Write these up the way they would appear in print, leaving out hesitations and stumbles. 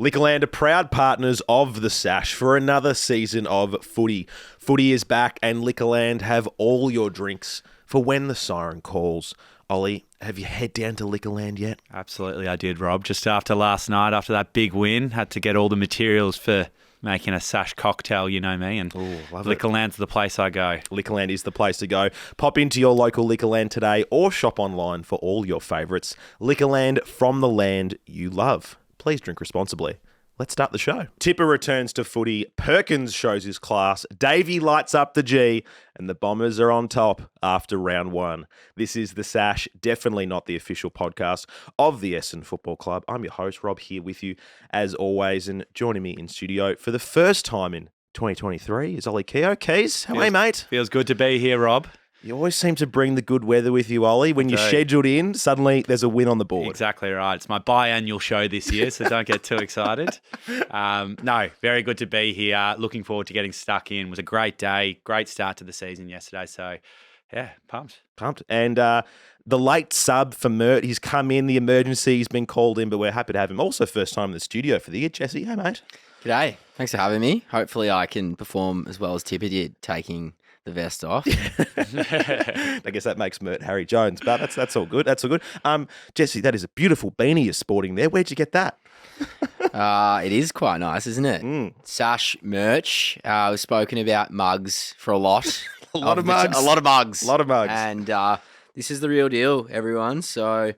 Liquorland are proud partners of the Sash for another season of footy. Footy is back and Liquorland have all your drinks for when the siren calls. Ollie, have you head down to Liquorland yet? Absolutely, I did, Rob. Just after last night, after that big win, had to get all the materials for making a Sash cocktail, you know me, and Liquorland's the place I go. Liquorland is the place to go. Pop into your local Liquorland today or shop online for all your favourites. Liquorland, from the land you love. Please drink responsibly. Let's start the show. Tippa returns to footy. Perkins shows his class. Davey lights up the G. And the Bombers are on top after round one. This is The Sash, definitely not the official podcast of the Essendon Football Club. I'm your host, Rob, here with you as always. And joining me in studio for the first time in 2023 is Oli Keogh. Keys, how are you, mate? Feels good to be here, Rob. You always seem to bring the good weather with you, Ollie. When you're scheduled in, suddenly there's a win on the board. Exactly right. It's my biannual show this year, so don't get too excited. No, very good to be here. Looking forward to getting stuck in. It was a great day, great start to the season yesterday. So, yeah, pumped. And the late sub for Mert, he's come in. The emergency, he's been called in, but we're happy to have him. Also, first time in the studio for the year. Jesse, hey, mate. G'day. Thanks for having me. Hopefully I can perform as well as Tippa did, taking the vest off. I guess that makes Mert Harry Jones, but that's all good. That's all good. Jesse, that is a beautiful beanie you're sporting there. Where'd you get that? It is quite nice, isn't it? Sash merch. We've spoken about mugs for a lot. A lot of mugs. A lot of mugs. And this is the real deal, everyone. So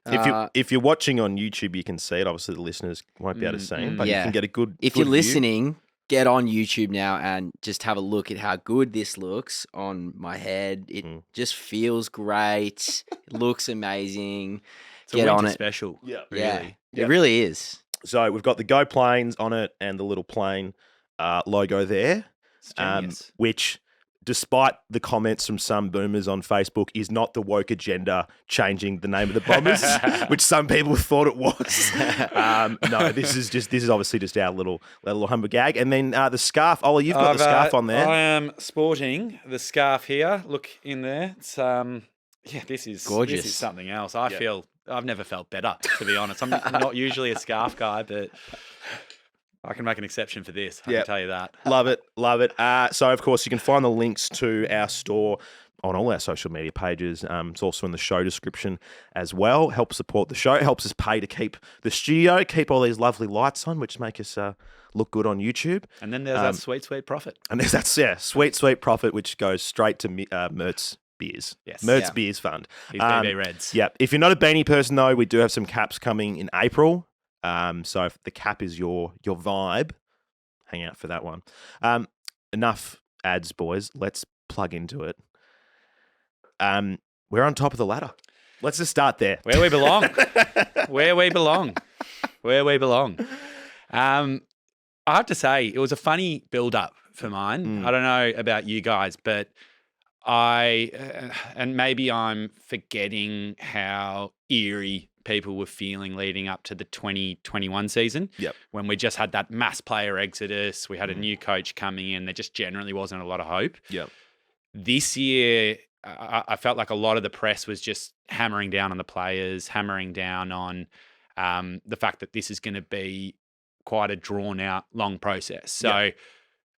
if you're watching on YouTube, you can see it. Obviously, the listeners won't be able to see it, but you can get a good If good you're view. listening, get on YouTube now and just have a look at how good this looks on my head. It just feels great. It looks amazing. It's get a on winter it. special. Yeah. Really. It really is. So we've got the Go Planes on it and the little plane logo there, It's genius. which, despite the comments from some boomers on Facebook, is not the woke agenda changing the name of the Bombers, which some people thought it was. No, this is obviously just our little humble gag. And then the scarf. Ollie, you've got the scarf on there. I am sporting the scarf here. Look in there. It's this is gorgeous. This is something else. I feel I've never felt better, to be honest. I'm not usually a scarf guy, but I can make an exception for this. I can tell you that. Love it. So, of course, you can find the links to our store on all our social media pages. It's also in the show description as well. Help support the show. It helps us pay to keep the studio, keep all these lovely lights on, which make us look good on YouTube. And then there's that sweet profit. And there's that, sweet profit, which goes straight to Mert's Beers. Yes. Mert's Beers Fund. These BB Reds. Yeah. If you're not a beanie person, though, we do have some caps coming in April. So if the cap is your vibe, hang out for that one. Enough ads, boys. Let's plug into it. We're on top of the ladder. Let's just start there. Where we belong. Where we belong. I have to say, it was a funny build-up for mine. I don't know about you guys, but and maybe I'm forgetting how eerie people were feeling leading up to the 2021 season. Yep. When we just had that mass player exodus, we had a new coach coming in. There just generally wasn't a lot of hope. Yep. This year, I felt like a lot of the press was just hammering down on the players, hammering down on the fact that this is going to be quite a drawn-out, long process. So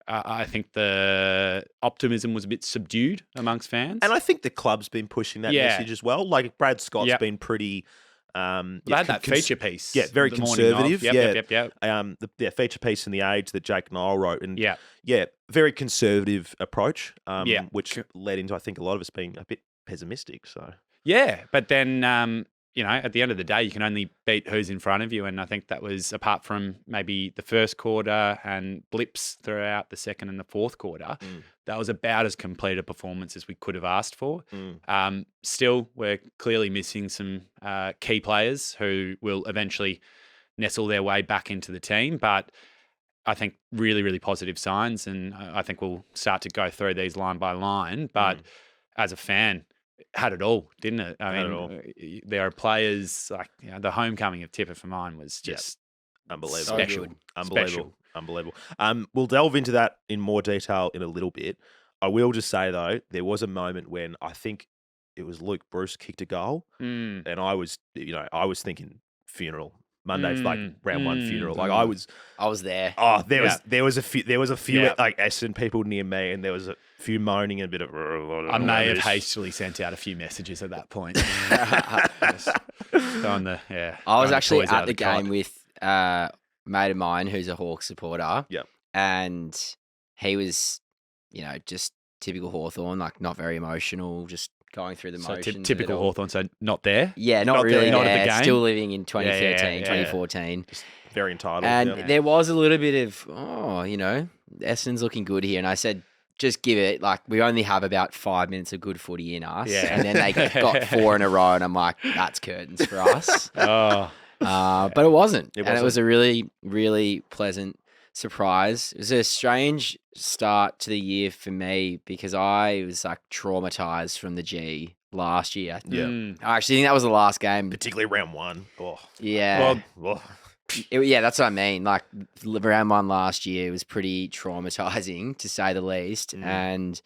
I think the optimism was a bit subdued amongst fans. And I think the club's been pushing that message as well. Like Brad Scott's been pretty... they had that feature piece. Yeah, very conservative. Yep. Feature piece in The Age that Jake Niall wrote. And very conservative approach, which led into, I think, a lot of us being a bit pessimistic. So yeah, but then, at the end of the day, you can only beat who's in front of you. And I think that was, apart from maybe the first quarter and blips throughout the second and the fourth quarter, that was about as complete a performance as we could have asked for. Still, we're clearly missing some key players who will eventually nestle their way back into the team. But I think really, really positive signs. And I think we'll start to go through these line by line. But as a fan, had it all, didn't it? I mean, there are players like the homecoming of Tippa for mine was just unbelievable, special, unbelievable. We'll delve into that in more detail in a little bit. I will just say though, there was a moment when I think it was Luke Bruce kicked a goal, and I was thinking funeral. Monday, like round one funeral. Like I was there. Oh, there was a few Yeah. like Essendon people near me, and there was a few moaning and a bit of. I may have hastily sent out a few messages at that point. Throwing the, I was throwing actually toys out at of the cot. game with a mate of mine who's a Hawks supporter. Yep. And he was, just typical Hawthorn, like not very emotional, just going through the So motions. of it typical all. Hawthorn, so not there. Yeah, not Not really there, not there. at the game? Still living in 2013, yeah. 2014. Just very entitled. And yeah. there was a little bit of, Essendon's looking good here. And I said, just give it. Like, we only have about 5 minutes of good footy in us. Yeah. And then they got 4 in a row. And I'm like, that's curtains for us. Oh, But it wasn't. It And it was a really, really pleasant surprise. It was a strange start to the year for me because I was like traumatized from the G last year. Yeah. I actually think that was the last game. Particularly round one. Oh. Yeah. Well, That's what I mean. Like round one last year was pretty traumatizing to say the least. And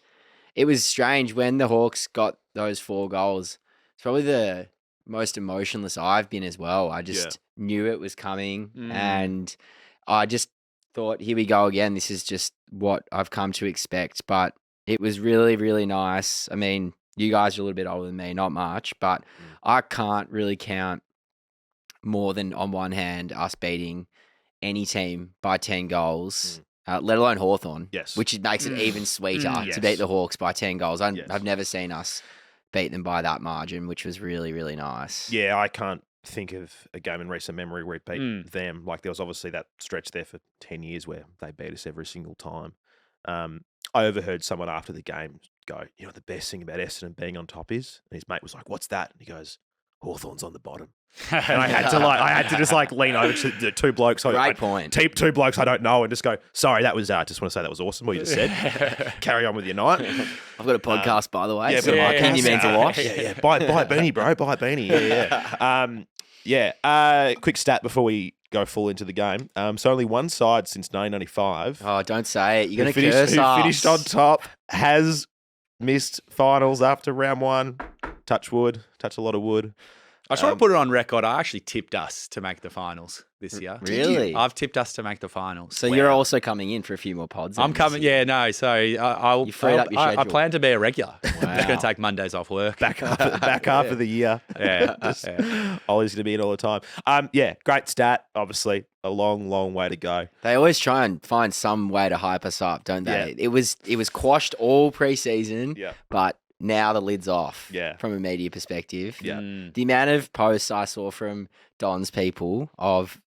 it was strange when the Hawks got those 4 goals. It's probably the most emotionless I've been as well. I just knew it was coming and I just thought, here we go again. This is just what I've come to expect. But it was really, really nice. I mean, you guys are a little bit older than me, not much, but I can't really count more than on one hand us beating any team by 10 goals, let alone Hawthorn. Yes. Which makes it even sweeter to beat the Hawks by 10 goals. I've never seen us beat them by that margin, which was really, really nice. Yeah, I can't think of a game in recent memory where it beat them. Like there was obviously that stretch there for 10 years where they beat us every single time. I overheard someone after the game go, the best thing about Essendon being on top is, and his mate was like, what's that? And he goes, Hawthorn's on the bottom. And I had to just lean over to the 2 blokes. Great point. Tape 2 blokes I don't know and just go, sorry, that was, just want to say that was awesome what you just said. Carry on with your night. I've got a podcast, by the way. Yeah, so my opinion means a lot. Yeah. Buy a beanie, bro. Buy a beanie. Yeah. Quick stat before we go full into the game. So only one side since 1995. Oh, don't say it. You're going to who curse us. finished on top has missed finals after round one. Touch wood. Touch a lot of wood. I just want to put it on record. I actually tipped us to make the finals this year. Really? I've tipped us to make the finals. So you're also coming in for a few more pods. I'm coming. Yeah, no. So I'll. You freed up your I schedule. plan to be a regular. I'm just Wow. going to take Mondays off work. Back half of the year. Yeah. Ollie's going to be in all the time. Great stat. Obviously, a long, long way to go. They always try and find some way to hype us up, don't they? Yeah. It was quashed all preseason, Yeah. but now the lid's off. Yeah. From a media perspective. Yeah. The amount of posts I saw from Don's people of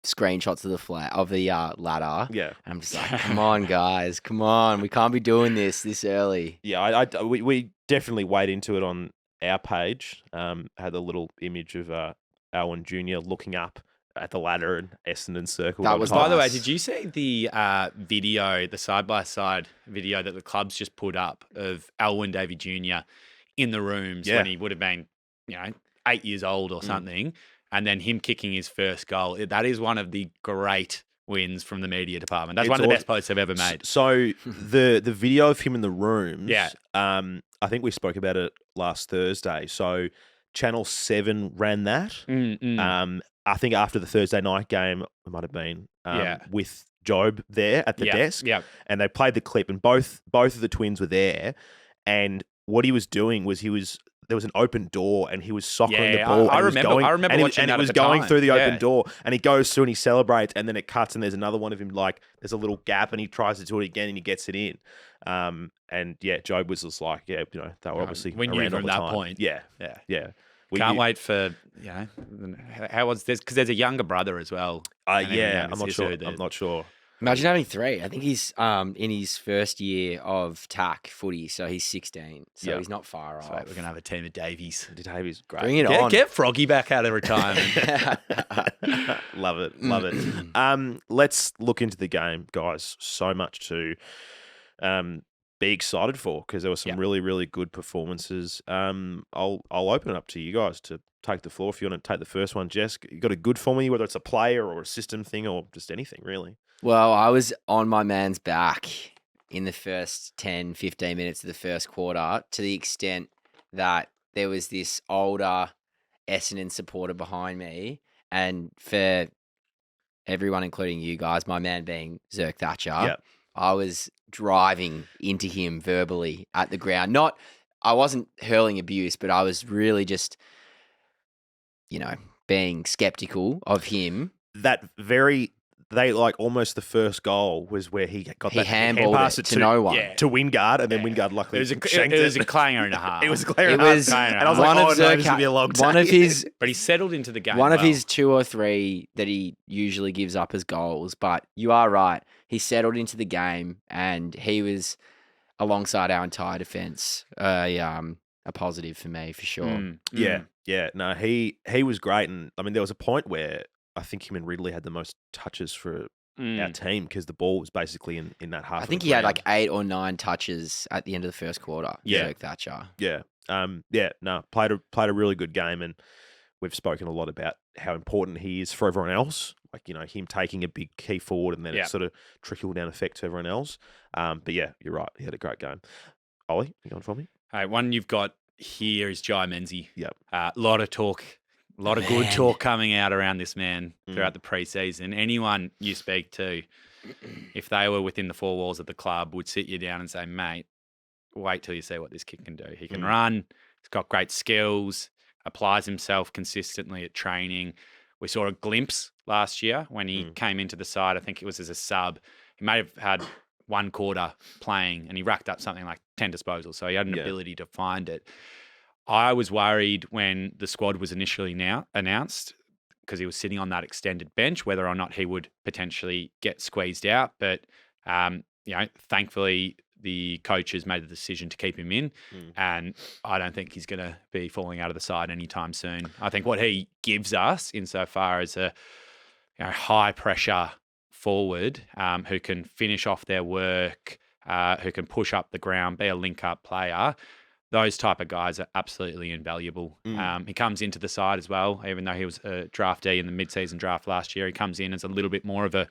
screenshots of the ladder. Yeah. I'm just like, come on, guys, come on, we can't be doing this early. Yeah, we definitely weighed into it on our page. Had a little image of Owen Jr. looking up at the ladder and Essendon circle. That was By the way, nice. did you see the video, the side-by-side video that the club's just put up of Alwyn Davey Jr. in the rooms when he would have been, 8 years old or something, and then him kicking his first goal? That is one of the great wins from the media department. That's one of the best posts they've ever made. So the video of him in the rooms, Yeah. I think we spoke about it last Thursday. So Channel 7 ran that. I think after the Thursday night game, it might have been with Job there at the desk. Yeah. And they played the clip, and both of the twins were there. And what he was doing was there was an open door, and he was soccering the ball. I and remember. I remember watching that and it was at the going time. through the open Yeah. door, and he goes through and he celebrates, and then it cuts, and there's another one of him there's a little gap, and he tries to do it again, and he gets it in. And Job was just like, they were obviously we knew around from all the that time. point. Yeah. We Can't knew- wait for how was this? Because there's a younger brother as well. And then I'm youngest not is sure. who the- I'm not sure. Imagine having 3. I think he's in his first year of TAC footy, so he's 16. So Yeah. he's not far So off. we're gonna have a team of Davies. Davy's great. Bring it on. Get Froggy back out of retirement. Love it. Let's look into the game, guys. So much to be excited for because there were some really, really good performances. I'll open it up to you guys to take the floor if you want to take the first one. Jess, you got a good for me, whether it's a player or a system thing or just anything, really. Well, I was on my man's back in the first 10, 15 minutes of the first quarter to the extent that there was this older Essendon supporter behind me And for everyone, including you guys, my man being Zerk Thatcher, Yep. I was driving into him verbally at the ground. I wasn't hurling abuse, but I was really just, being skeptical of him. They like almost the first goal was where he got He that hand handballed pass it to no one. to Wingard, and then Wingard luckily It shanked was a clanger and a half. It was a clear It was and I was one like, of oh no, this Zerk- will be a long time. One of his But he settled into the game. One of well. his 2 or 3 that he usually gives up as goals, but you are right. He settled into the game, and he was alongside our entire defence. A positive for me for sure. Yeah. No, he was great, and I mean there was a point where I think him and Ridley had the most touches for our team because the ball was basically in that half. I think he had like 8 or 9 touches at the end of the first quarter. Yeah. Zerk Thatcher. Yeah. Played a really good game, and we've spoken a lot about how important he is for everyone else. Like, him taking a big key forward and then it sort of trickle down effect to everyone else. But yeah, you're right. He had a great game. Ollie, you going for me? Hey, one you've got here is Jai Menzies. Yep. A lot of talk, a lot of good talk coming out around this man throughout the preseason. Anyone you speak to, if they were within the 4 walls of the club, would sit you down and say, mate, wait till you see what this kid can do. He can run. He's got great skills, applies himself consistently at training. We saw a glimpse last year when he came into the side. I think it was as a sub. He may have had 1 quarter playing and he racked up something like 10 disposals. So he had an ability to find it. I was worried when the squad was initially announced because he was sitting on that extended bench, whether or not he would potentially get squeezed out. But, thankfully the coaches made the decision to keep him in, and I don't think he's going to be falling out of the side anytime soon. I think what he gives us insofar as a high pressure forward who can finish off their work, who can push up the ground, be a link-up player, those type of guys are absolutely invaluable. He comes into the side as well, even though he was a draftee in the mid-season draft last year. He comes in as a little bit more of a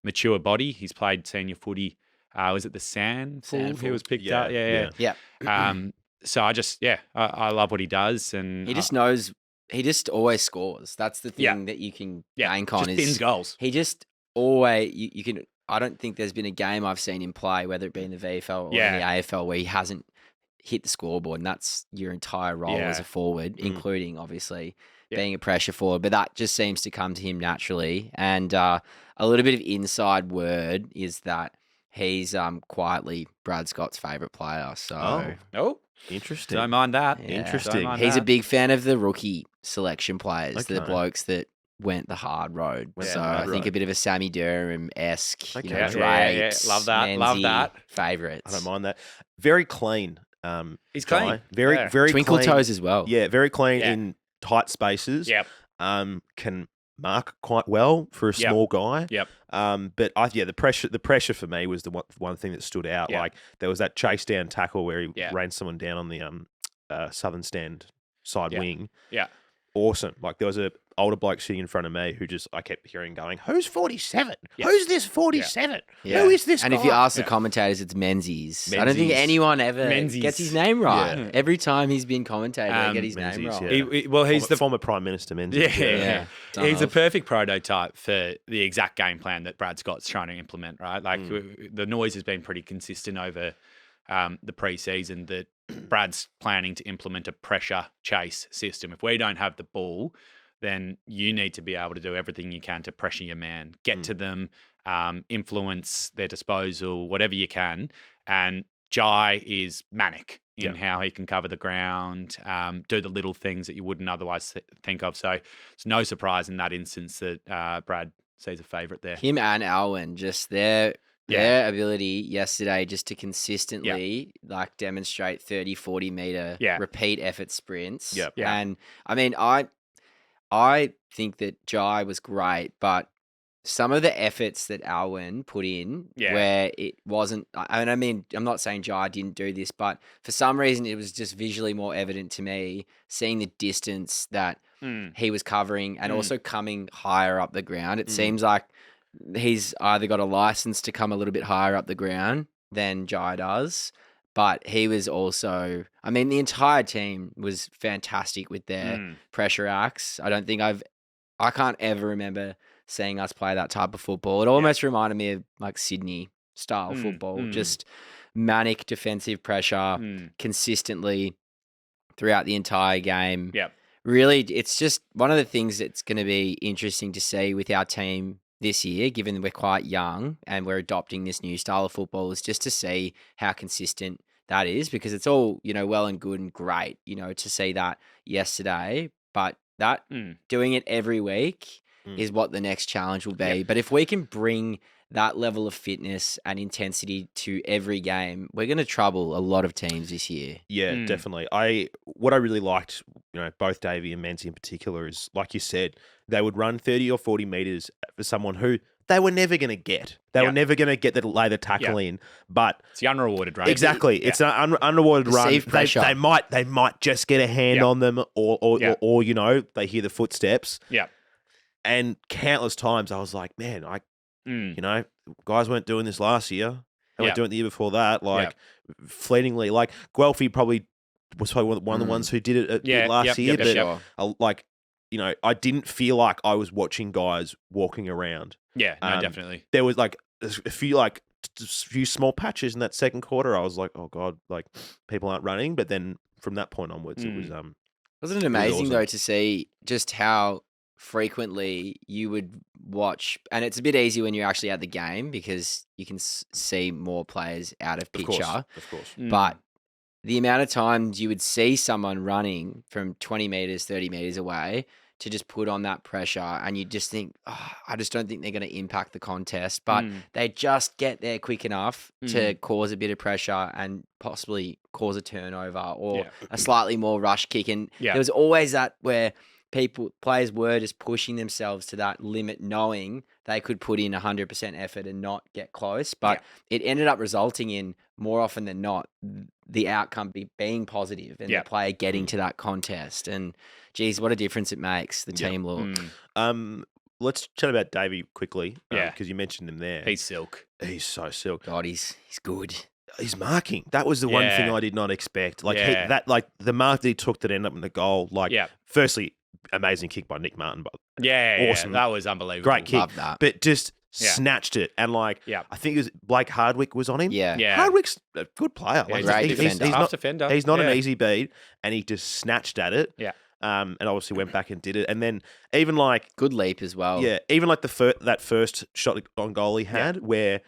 mature body. He's played senior footy. Was it the Sandford he was picked up? Yeah. So I love what he does. And he just knows, he just always scores. That's the thing that you can bank on. Just bins goals. He just always, you can, I don't think there's been a game I've seen him play, whether it be in the VFL or in the AFL, where he hasn't hit the scoreboard. And that's your entire role as a forward, including obviously being a pressure forward. But that just seems to come to him naturally. And a little bit of inside word is that he's quietly Brad Scott's favourite player. So Interesting. Don't mind that. Yeah. Interesting. He's a big fan of the rookie selection players, the blokes that went the hard road. So I think a bit of a Sammy Durham-esque, Drapes, Love that. Menzies, Love that. favourites. I don't mind that. Very clean. He's Jai. clean. Very Twinkle clean. toes as well. Yeah, very clean in tight spaces. Yep. Can mark quite well for a small guy. Yep. But the pressure for me was the one thing that stood out. Yep. Like there was that chase down tackle where he ran someone down on the southern stand side wing. Yeah. Awesome. Like there was a older bloke sitting in front of me who I kept hearing going, "Who's 47? Who's this 47? Yeah. Who is this And guy?" if you ask the commentators, it's Menzies. I don't think Menzies. anyone ever Menzies. gets his name right. Yeah. Every time he's been commentated, they get his name Menzies, right. yeah. He's the former Prime Minister Menzies. Yeah. Don't He's know. a perfect prototype for the exact game plan that Brad Scott's trying to implement, right? Like the noise has been pretty consistent over the preseason that Brad's planning to implement a pressure chase system. If we don't have the ball, then you need to be able to do everything you can to pressure your man, get to them, influence their disposal, whatever you can. And Jai is manic in how he can cover the ground, do the little things that you wouldn't otherwise think of. So it's no surprise in that instance that Brad sees a favourite there. Him and Alwyn, just their ability yesterday just to consistently demonstrate 30, 40 metre repeat effort sprints. Yep. Yeah. And I mean, I think that Jai was great, but some of the efforts that Alwyn put in where it wasn't, I mean, I'm not saying Jai didn't do this, but for some reason it was just visually more evident to me, seeing the distance that he was covering and also coming higher up the ground. It seems like he's either got a license to come a little bit higher up the ground than Jai does, but he was also, I mean, the entire team was fantastic with their pressure acts. I don't think I've I can't ever remember seeing us play that type of football. It almost reminded me of like Sydney style football, just manic defensive pressure consistently throughout the entire game. Yep. Really, it's just one of the things that's going to be interesting to see with our team this year, given that we're quite young and we're adopting this new style of football, is just to see how consistent that is, because it's all, well and good and great, to see that yesterday, but that doing it every week is what the next challenge will be. Yep. But if we can bring that level of fitness and intensity to every game, we're going to trouble a lot of teams this year. Yeah, definitely. What I really liked, both Davey and Menzies in particular, is like you said, they would run 30 or 40 meters for someone who they were never going to get. They were never going to get lay the tackle in, but it's the unrewarded run. Exactly, it's an unrewarded run. Pressure. They might just get a hand on them, or they hear the footsteps. Yeah, and countless times I was like, man, guys weren't doing this last year. They weren't doing it the year before that. Fleetingly, like Guelphy probably was probably one of the ones who did it last year. But I didn't feel like I was watching guys walking around. Yeah, no, definitely. There was like a few small patches in that second quarter. I was like, oh god, like people aren't running. But then from that point onwards, it was Wasn't it amazing awesome. though to see just how frequently you would watch, and it's a bit easier when you're actually at the game because you can see more players out of picture. Of course. But the amount of times you would see someone running from 20 meters, 30 meters away to just put on that pressure, and you just think, I just don't think they're going to impact the contest, but they just get there quick enough to cause a bit of pressure and possibly cause a turnover or a slightly more rush kick. And there was always that where players were just pushing themselves to that limit, knowing they could put in 100% effort and not get close. But it ended up resulting in, more often than not, the outcome being positive and the player getting to that contest. And geez, what a difference it makes the team look. Let's chat about Davey quickly. Because you mentioned him there. He's silk. He's so silk. God, he's good. His marking. That was the one thing I did not expect. Like the mark that he took that ended up in the goal. Firstly, amazing kick by Nick Martin. Awesome. That was unbelievable. Great kick. Love that. But just snatched it. And I think it was Blake Hardwick was on him. Yeah. Hardwick's a good player. Great defender. Tough defender. He's not an easy beat. And he just snatched at it. Yeah. And obviously went back and did it. And then even good leap as well. Yeah. Even that first shot on goal he had where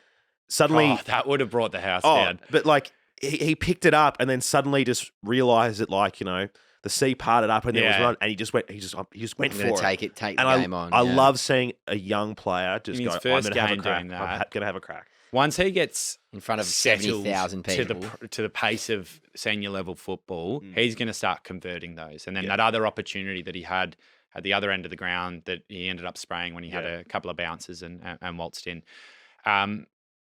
suddenly that would have brought the house down. But he picked it up and then suddenly just realised that the sea parted up and there was run, and he just went for it. Take the game on. I love seeing a young player just in go, his first I'm going to have a game crack. doing that. I'm going to have a crack. Once he gets in front of settled 70,000 people to the pace of senior level football, he's going to start converting those. And then that other opportunity that he had at the other end of the ground that he ended up spraying when he had a couple of bounces and waltzed in.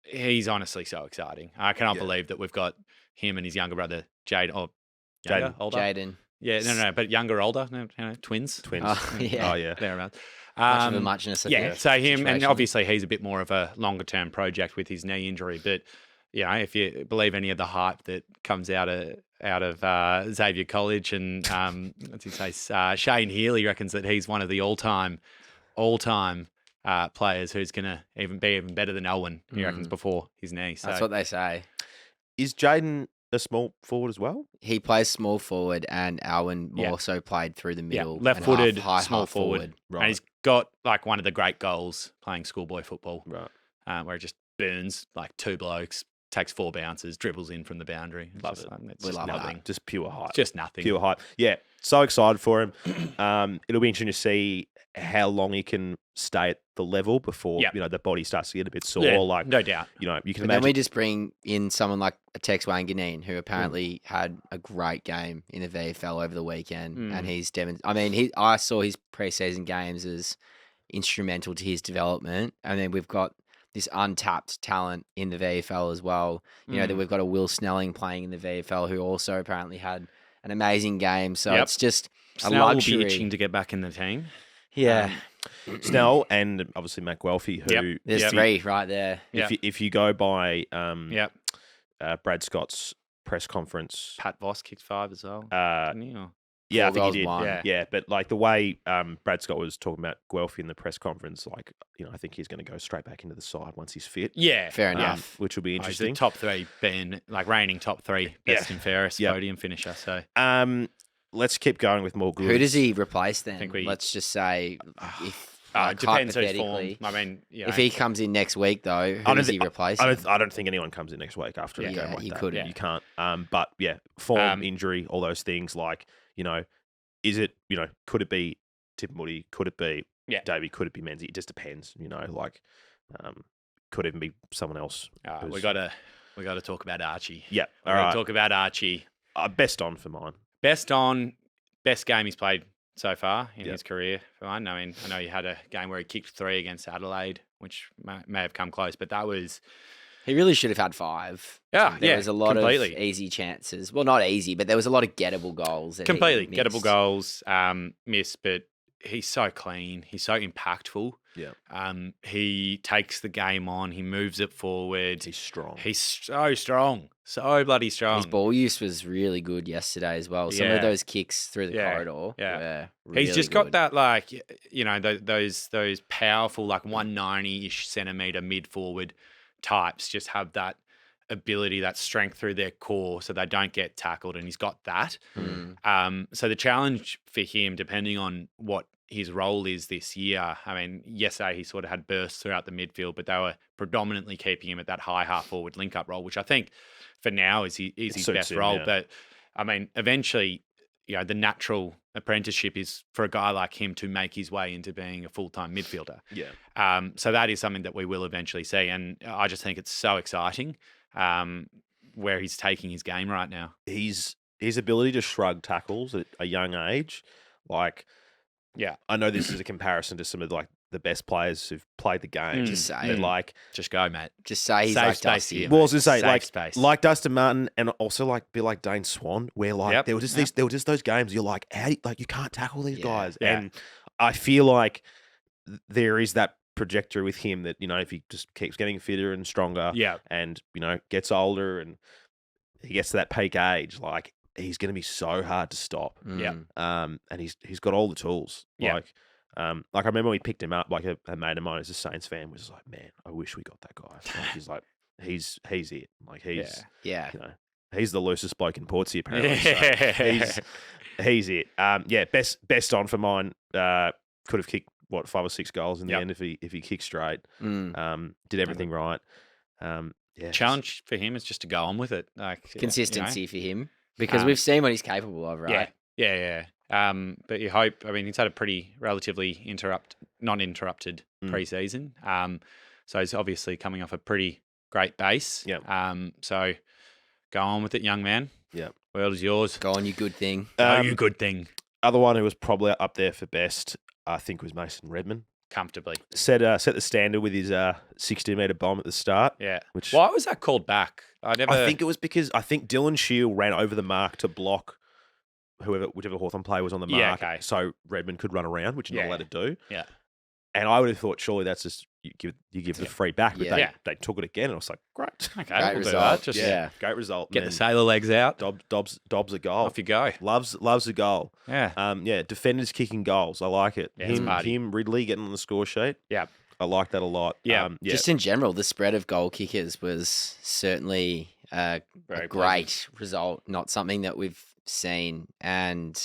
He's honestly so exciting. I cannot believe that we've got him and his younger brother, older? Jaden. Yeah, no, but younger, older, twins. Oh, yeah. Thereabouts. Much of a muchness, I think. So him, and obviously he's a bit more of a longer-term project with his knee injury, but, if you believe any of the hype that comes out of Xavier College and, what's he say, Shane Healy reckons that he's one of the all-time players who's going to be even better than Elwyn, he reckons, before his knee. So that's what they say. Is Jaden a small forward as well? He plays small forward, and Alwyn more so played through the middle. Left-footed, half small forward. Right. And he's got one of the great goals playing schoolboy football, right? Where it just burns two blokes, takes 4 bounces, dribbles in from the boundary. Love it. It's just nothing. That. Just pure hype. Just nothing. Pure hype. Yeah, so excited for him. It'll be interesting to see how long he can stay at the level before the body starts to get a bit sore. Yeah, no doubt. You can but imagine. Then we just bring in someone like Tex Wanganeen, who apparently had a great game in the VFL over the weekend, and he's I saw his preseason games as instrumental to his development, and then we've got this untapped talent in the VFL as well. That we've got a Will Snelling playing in the VFL, who also apparently had an amazing game. So it's just Snell a luxury. Will be itching to get back in the team. Yeah. Snell and obviously Matt Guelphy, who there's 3 right there. If you go by Brad Scott's press conference, Pat Voss kicked 5 as well. Yeah, Yeah, I 4 think goals, he did. 1. Yeah, but like the way Brad Scott was talking about Guelphy in the press conference, like, I think he's going to go straight back into the side once he's fit. Yeah. Fair enough. Which will be He's the interesting. top 3 being like reigning top 3 best and fairest podium finisher. So Let's keep going with more goods. Who does he replace then? think we- Let's just say if it depends who's hypothetically, formed. I mean, if he comes in next week though, who does he replace? I don't think anyone comes in next week after a game like you that. couldn't. You can't. But yeah, form, injury, all those things. Like, is it, could it be Tipungwuti? Could it be Davey? Could it be Menzies? It just depends. Could even be someone else. We got to talk about Archie. Yeah, All right. Talk about Archie. Best on for mine. Best game he's played so far in his career for mine. I mean, I know he had a game where he kicked 3 against Adelaide, which may have come close, but that was... He really should have had 5. Yeah, there was a lot completely. of easy chances. Well, not easy, but there was a lot of gettable goals. That Completely he gettable missed. goals, missed, but he's so clean. He's so impactful. Yeah. He takes the game on. He moves it forward. He's strong. He's so strong. So bloody strong. His ball use was really good yesterday as well. Some of those kicks through the corridor were really He's just good. got that, like, those powerful, like 190-ish centimetre mid forward types just have that ability, that strength through their core so they don't get tackled, and he's got that. So the challenge for him, depending on what his role is this year, I mean, yesterday he sort of had bursts throughout the midfield, but they were predominantly keeping him at that high half-forward link-up role, which I think for now is his best role. Yeah. But, I mean, eventually, the natural apprenticeship is for a guy like him to make his way into being a full-time midfielder. Yeah. So that is something that we will eventually see, and I just think it's so exciting where he's taking his game right now. His ability to shrug tackles at a young age, like... Yeah, I know this is a comparison to some of the best players who've played the game. Just say, but just go, mate. Just say he's Save like space Dusty. here, well, I was mate. gonna say Save space. like Dustin Martin, and also be like Dane Swan, where there were just there were just those games you're like, how you can't tackle these guys, and I feel like there is that trajectory with him that if he just keeps getting fitter and stronger, and gets older and he gets to that peak age, like he's going to be so hard to stop. And he's got all the tools. Like I remember when we picked him up, like a mate of mine who's a Saints fan was like, man, I wish we got that guy. Like, he's it. Like he's the loosest bloke in Portsea apparently. So he's it. Best on for mine. Could have kicked 5 or 6 goals in the end if he kicked straight. Did everything right. Challenge for him is just to go on with it. Like Consistency for him, because we've seen what he's capable of, right? Yeah. But you hope. I mean, he's had a pretty relatively non-interrupted pre-season. So he's obviously coming off a pretty great base. So go on with it, young man. Yeah. World is yours. Go on, you good thing. You good thing. Other one who was probably up there for best, I think, was Mason Redman. Comfortably. Set the standard with his 60-metre bomb at the start. Yeah. Which why was that called back? I think it was because I think Dylan Shield ran over the mark to block whichever Hawthorn player was on the mark. Yeah, okay. So Redmond could run around, which you're not allowed to do. Yeah. And I would have thought surely that's just you give the free back, but they took it again, and I was like, great. Okay, great result. Great result. Get the sailor legs out. Dobbs a goal. Off you go. Loves a goal. Yeah. Defenders kicking goals. I like it. Yeah, him Ridley getting on the score sheet. Yeah. I like that a lot. Yeah. Just in general, the spread of goal kickers was certainly a great result, not something that we've seen. And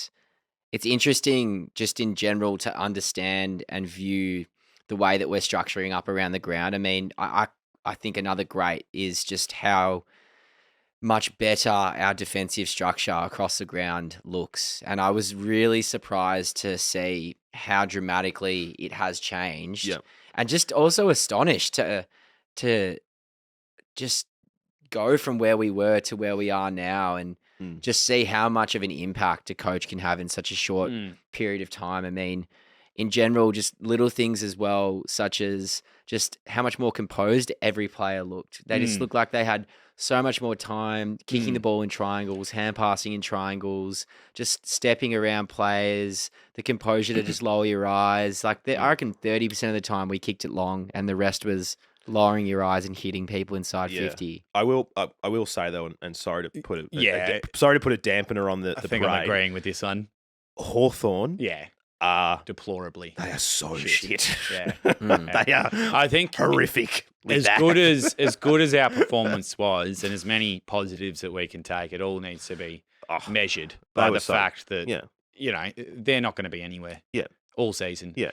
it's interesting just in general to understand and view the way that we're structuring up around the ground. I mean, I think another great is just how much better our defensive structure across the ground looks. And I was really surprised to see how dramatically it has changed. Yep. And just also astonished to just go from where we were to where we are now, and just see how much of an impact a coach can have in such a short period of time. I mean, in general, just little things as well, such as just how much more composed every player looked. They just looked like they had so much more time kicking the ball in triangles, hand passing in triangles, just stepping around players, the composure to just lower your eyes. Like I reckon 30% of the time we kicked it long, and the rest was lowering your eyes and hitting people inside 50. I will say though, and sorry to put a dampener on the I think parade. I'm agreeing with this one. Hawthorn Yeah, are deplorably. they are so shit. Yeah. They are I think horrific. with as that. good as our performance was, and as many positives that we can take, it all needs to be measured they by were the so- fact that yeah. they're not going to be anywhere. Yeah. All season. Yeah.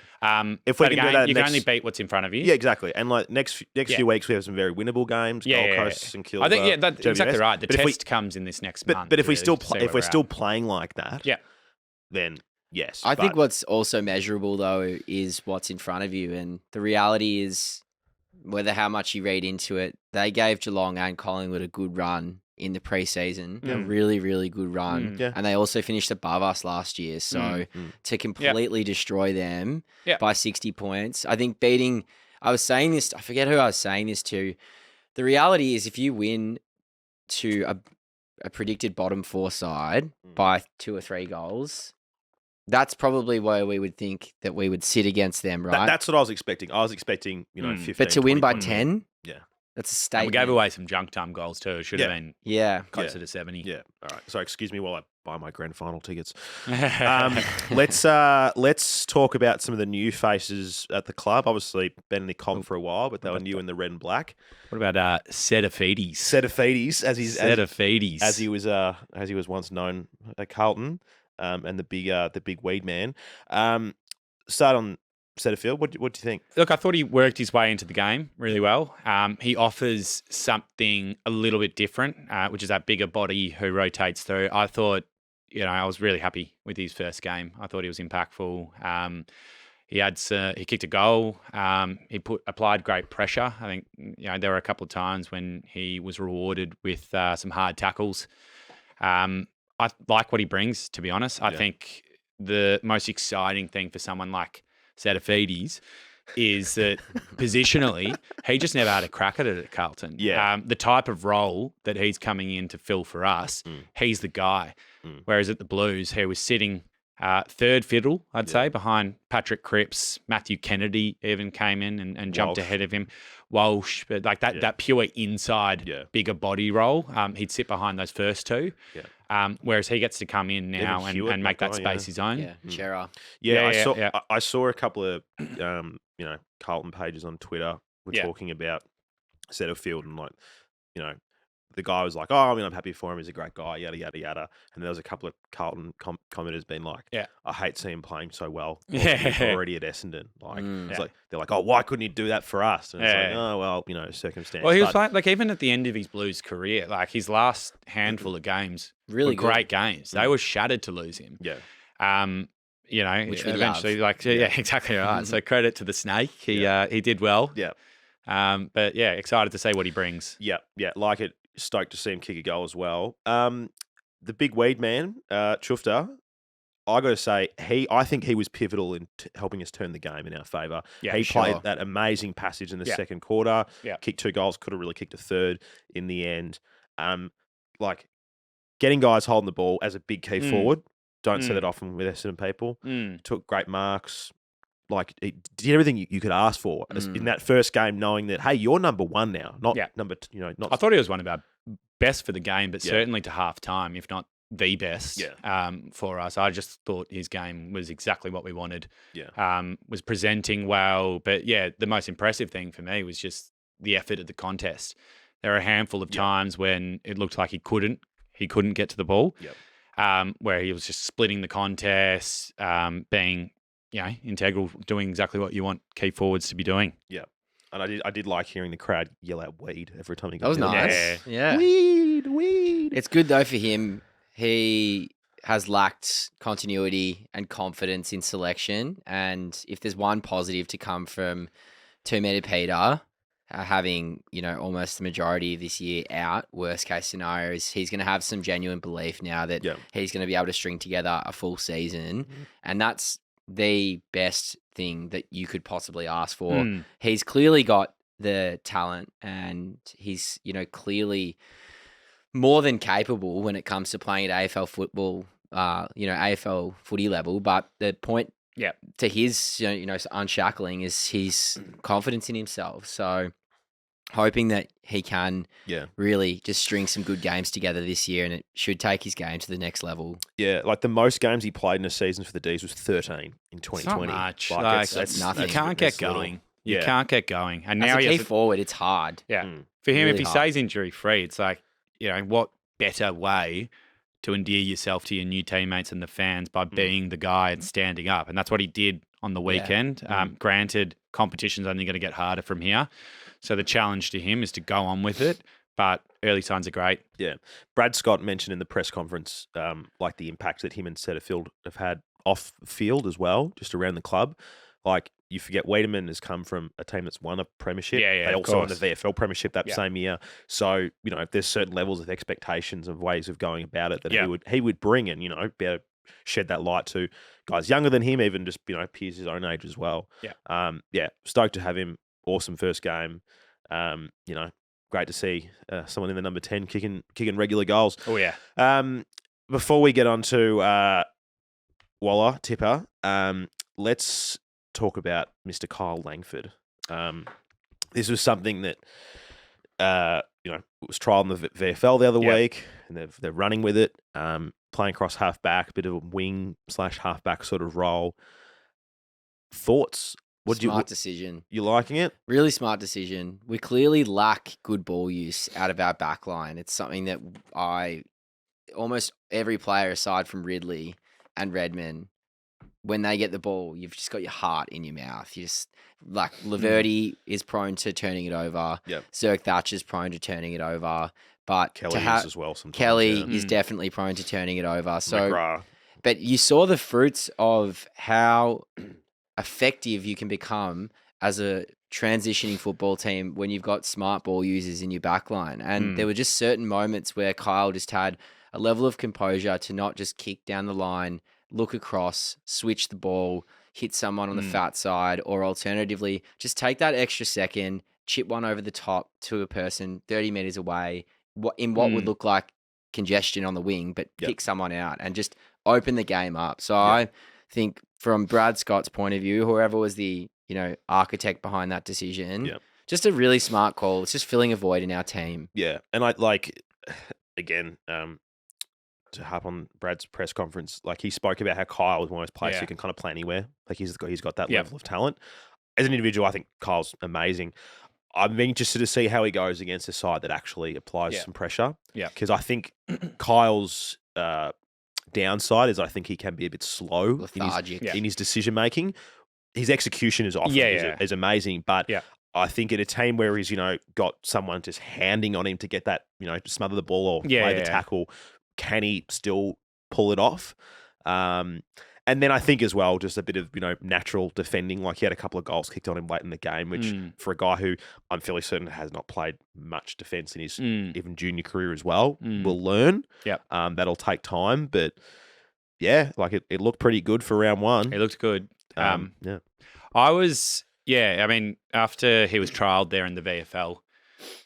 If we but can do again, that you can next- only beat what's in front of you. Yeah, exactly. And like next few weeks, we have some very winnable games. Gold Coast and Kilda. I think that's GWS. exactly right. The But if we- test comes in this next But month. but if we really, still to see if where we're we're still at. playing like that, Yeah. then yes. I think but- what's also measurable though is what's in front of you, and the reality is, whether how much you read into it, they gave Geelong and Collingwood a good run in the preseason, a really, really good run, Yeah. and they also finished above us last year. So to completely destroy them by 60 points, I think beating. I was saying this. I forget who I was saying this to. The reality is, if you win to a predicted bottom four side by 2 or 3 goals, that's probably where we would think that we would sit against them, right? That's what I was expecting. I was expecting 15. But to win 20 by points. 10, Yeah. that's a And statement. we gave away some junk time goals too. Should have been Yeah. closer to 70. Yeah. All right. So excuse me while I buy my grand final tickets. Let's talk about some of the new faces at the club. Obviously, been in the comp for a while, but they were new in the red and black. What about Setafidis? Setafidis, as he was once known at Carlton, and the big weed man. Start on Setterfield. What do you think? Look, I thought he worked his way into the game really well. He offers something a little bit different, which is that bigger body who rotates through. I thought, I was really happy with his first game. I thought he was impactful. He kicked a goal. He applied great pressure. I think there were a couple of times when he was rewarded with some hard tackles. I like what he brings, to be honest. I think the most exciting thing for someone like Setafidis is that positionally, he just never had a crack at it at Carlton. Yeah. The type of role that he's coming in to fill for us, he's the guy. Whereas at the Blues, he was sitting third fiddle, I'd say, behind Patrick Cripps. Matthew Kennedy even came in and jumped ahead of him. Walsh, but like that pure inside, bigger body role, he'd sit behind those first two. Whereas he gets to come in now and make that space his own. Yeah, Chera. I saw a couple of Carlton pages on Twitter were talking about Setterfield and the guy was like, I'm happy for him. He's a great guy, yada, yada, yada. And there was a couple of Carlton commenters being like, I hate seeing him playing so well. Already at Essendon. They're like, why couldn't he do that for us? And it's circumstance. Well, he was playing, even at the end of his Blues career, his last handful of games really were great games. They were shattered to lose him. Yeah. Which we eventually, love. exactly right. So credit to the snake. He did well. Yeah. But excited to see what he brings. Yeah. Like it. Stoked to see him kick a goal as well. The big weed man, Chufta, I got to say, I think he was pivotal in helping us turn the game in our favour. Yeah, he sure. played that amazing passage in the second quarter. Yeah. Kicked 2 goals, could have really kicked a third in the end. Getting guys holding the ball as a big key forward. Don't set it often with Essendon people. Took great marks. He did everything you could ask for in that first game, knowing that, hey, you're number one now, not number two. Not. I thought he was one of our best for the game, but certainly to half time, if not the best for us. I just thought his game was exactly what we wanted. Was presenting well, but the most impressive thing for me was just the effort at the contest. There were a handful of times when it looked like he couldn't get to the ball, where he was just splitting the contest, being integral, doing exactly what you want key forwards to be doing. Yeah. And I did like hearing the crowd yell out weed every time he got That was to the nice. ball. Yeah. Weed. It's good though for him. He has lacked continuity and confidence in selection. And if there's one positive to come from 2 Metre Peter having, almost the majority of this year out, worst case scenario is he's going to have some genuine belief now that he's going to be able to string together a full season. And that's the best thing that you could possibly ask for. He's clearly got the talent and he's, clearly more than capable when it comes to playing at AFL football, AFL footy level. But the point to his, unshackling is his confidence in himself. So hoping that he can Yeah. really just string some good games together this year, and it should take his game to the next level. Yeah, like the most games he played in a season for the D's was 13 in 2020. It's not much. that's nothing. You can't get little. going. You Yeah. can't get going. And As now a he key has forward, it's hard. Yeah. Mm. For him, if Really he hard. stays injury free, it's like, what better way to endear yourself to your new teammates and the fans by being the guy and standing up? And that's what he did on the weekend. Granted, competition's only going to get harder from here. So the challenge to him is to go on with it. But early signs are great. Yeah. Brad Scott mentioned in the press conference, like the impact that him and Setterfield have had off field as well, just around the club. Like, you forget Wiedemann has come from a team that's won a premiership. Yeah, They of also won course. the VFL premiership that same year. So, there's certain levels of expectations of ways of going about it that he would bring and, be able to shed that light to guys younger than him, even just, peers his own age as well. Yeah. Stoked to have him. Awesome first game. Great to see someone in the number 10 kicking regular goals. Oh, yeah. Before we get on to Waller, Tippa, let's talk about Mr. Kyle Langford. This was something that, was trialled in the VFL the other week, and they're running with it, playing across half-back, a bit of a wing/half-back sort of role. Thoughts? Smart decision. You liking it? Really smart decision. We clearly lack good ball use out of our back line. It's something that almost every player aside from Ridley and Redmond, when they get the ball, you've just got your heart in your mouth. You just, like, Laverty is prone to turning it over. Yep. Zerk Thatcher's prone to turning it over. But Kelly is as well sometimes. Kelly yeah. is definitely prone to turning it over. So, McGrath. but you saw the fruits of how effective you can become as a transitioning football team when you've got smart ball users in your back line. And there were just certain moments where Kyle just had a level of composure to not just kick down the line, look across, switch the ball, hit someone on the fat side, or alternatively, just take that extra second, chip one over the top to a person 30 metres away, what would look like congestion on the wing, but pick someone out and just open the game up. So I think from Brad Scott's point of view, whoever was the, architect behind that decision, just a really smart call. It's just filling a void in our team. Yeah. And again, to harp on Brad's press conference, like, he spoke about how Kyle was one of those players who can kind of play anywhere. Like, he's got that level of talent. As an individual, I think Kyle's amazing. I'm interested to see how he goes against a side that actually applies some pressure. Yeah. Because I think Kyle's downside is I think he can be a bit slow Lethargic. in his decision making. His execution is often is amazing, but I think in a team where he's got someone just handing on him to get that to smother the ball or play the tackle, can he still pull it off? And then I think as well, just a bit of natural defending. Like, he had a couple of goals kicked on him late in the game, which for a guy who I'm fairly certain has not played much defence in his even junior career as well, will learn. That'll take time, but yeah, like it looked pretty good for round one. He looked good. I mean, after he was trialled there in the VFL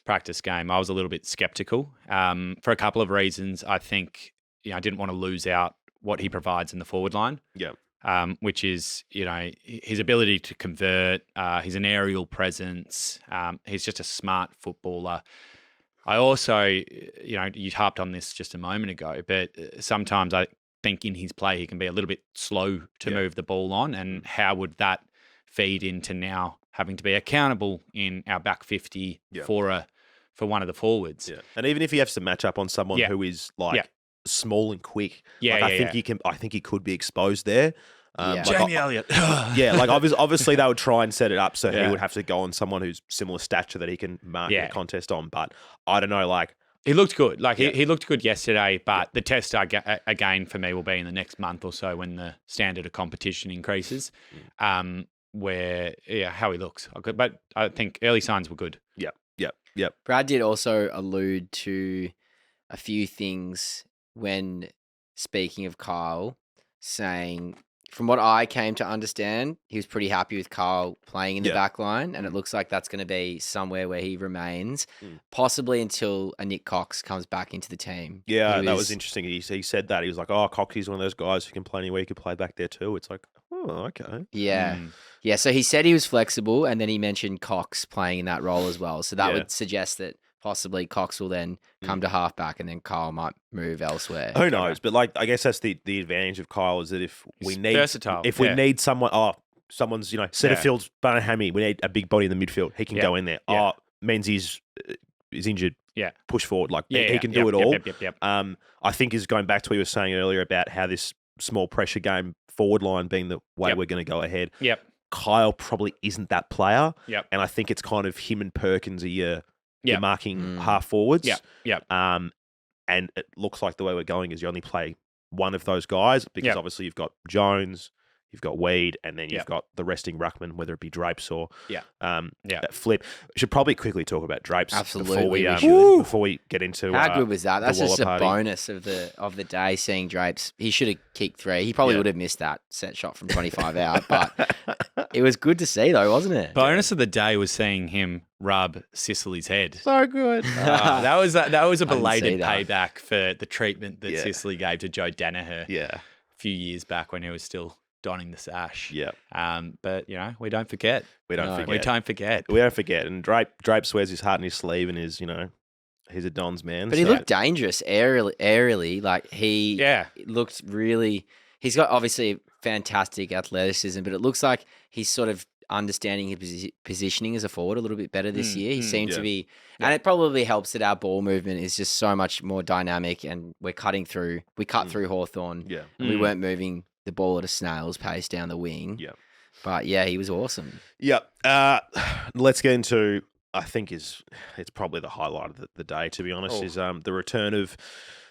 practice game, I was a little bit sceptical for a couple of reasons. I think, I didn't want to lose out what he provides in the forward line. Which is, his ability to convert, he's an aerial presence. He's just a smart footballer. I also, you harped on this just a moment ago, but sometimes I think in his play he can be a little bit slow to move the ball on, and how would that feed into now having to be accountable in our back 50 for one of the forwards? Yeah. And even if he has to match up on someone who is small and quick, I think he could be exposed there. Jamie Elliott. Obviously they would try and set it up so he would have to go on someone who's similar stature that he can mark the contest on. But I don't know, he looked good. He looked good yesterday, but the test again for me will be in the next month or so when the standard of competition increases, where how he looks. But I think early signs were good. Yep. Brad did also allude to a few things when speaking of Kyle, saying, from what I came to understand, he was pretty happy with Kyle playing in the back line, and it looks like that's going to be somewhere where he remains, possibly until a Nick Cox comes back into the team. Yeah, that was interesting. He said that. He was like, Cox is one of those guys who can play anywhere. He could play back there too. It's like, Oh, okay. Yeah. Mm. Yeah, so he said he was flexible, and then he mentioned Cox playing in that role as well. So that Yeah. would suggest that possibly Cox will then come to halfback, and then Kyle might move elsewhere. Who knows? But like, I guess that's the advantage of Kyle is that if we He's need versatile, if we yeah. need someone, someone's Setterfield's Banahami, we need a big body in the midfield. He can Yeah. go in there. Yeah. Menzies is injured. Yeah. Push forward, like Yeah, he can do it all. Yep. I think is going back to what you were saying earlier about how this small pressure game forward line being the way we're going to go ahead. Yep. Kyle probably isn't that player. Yep. And I think it's kind of him and Perkins are your Yep. marking half forwards. Yep. And it looks like the way we're going is you only play one of those guys because obviously you've got Jones, you've got Weed, and then you've got the resting ruckman, whether it be Drapes or Flip. We should probably quickly talk about Drapes Absolutely, before we get into how good was that? That's the just a Waller party. bonus of the day. Seeing Drapes, he should have kicked 3. He probably would have missed that set shot from 25 out, but it was good to see though, wasn't it? Bonus of the day was seeing him rub Sicily's head. So good. That was a belated see that. payback for the treatment that Sicily gave to Joe Danaher a few years back when he was still donning the sash. Yeah. But we don't forget. We don't forget. We don't forget. And Drapes wears his heart in his sleeve and is, he's a Don's man. But he looked dangerous aerially. Like he looked really. He's got obviously fantastic athleticism, but it looks like he's sort of understanding his positioning as a forward a little bit better this year. He seemed to be, and it probably helps that our ball movement is just so much more dynamic, and we're cutting through. We cut through Hawthorn. Yeah. And we weren't moving the ball at a snail's pace down the wing. Yeah. But yeah, he was awesome. Yeah. Let's get into, I think it's probably the highlight of the day, to be honest, is the return of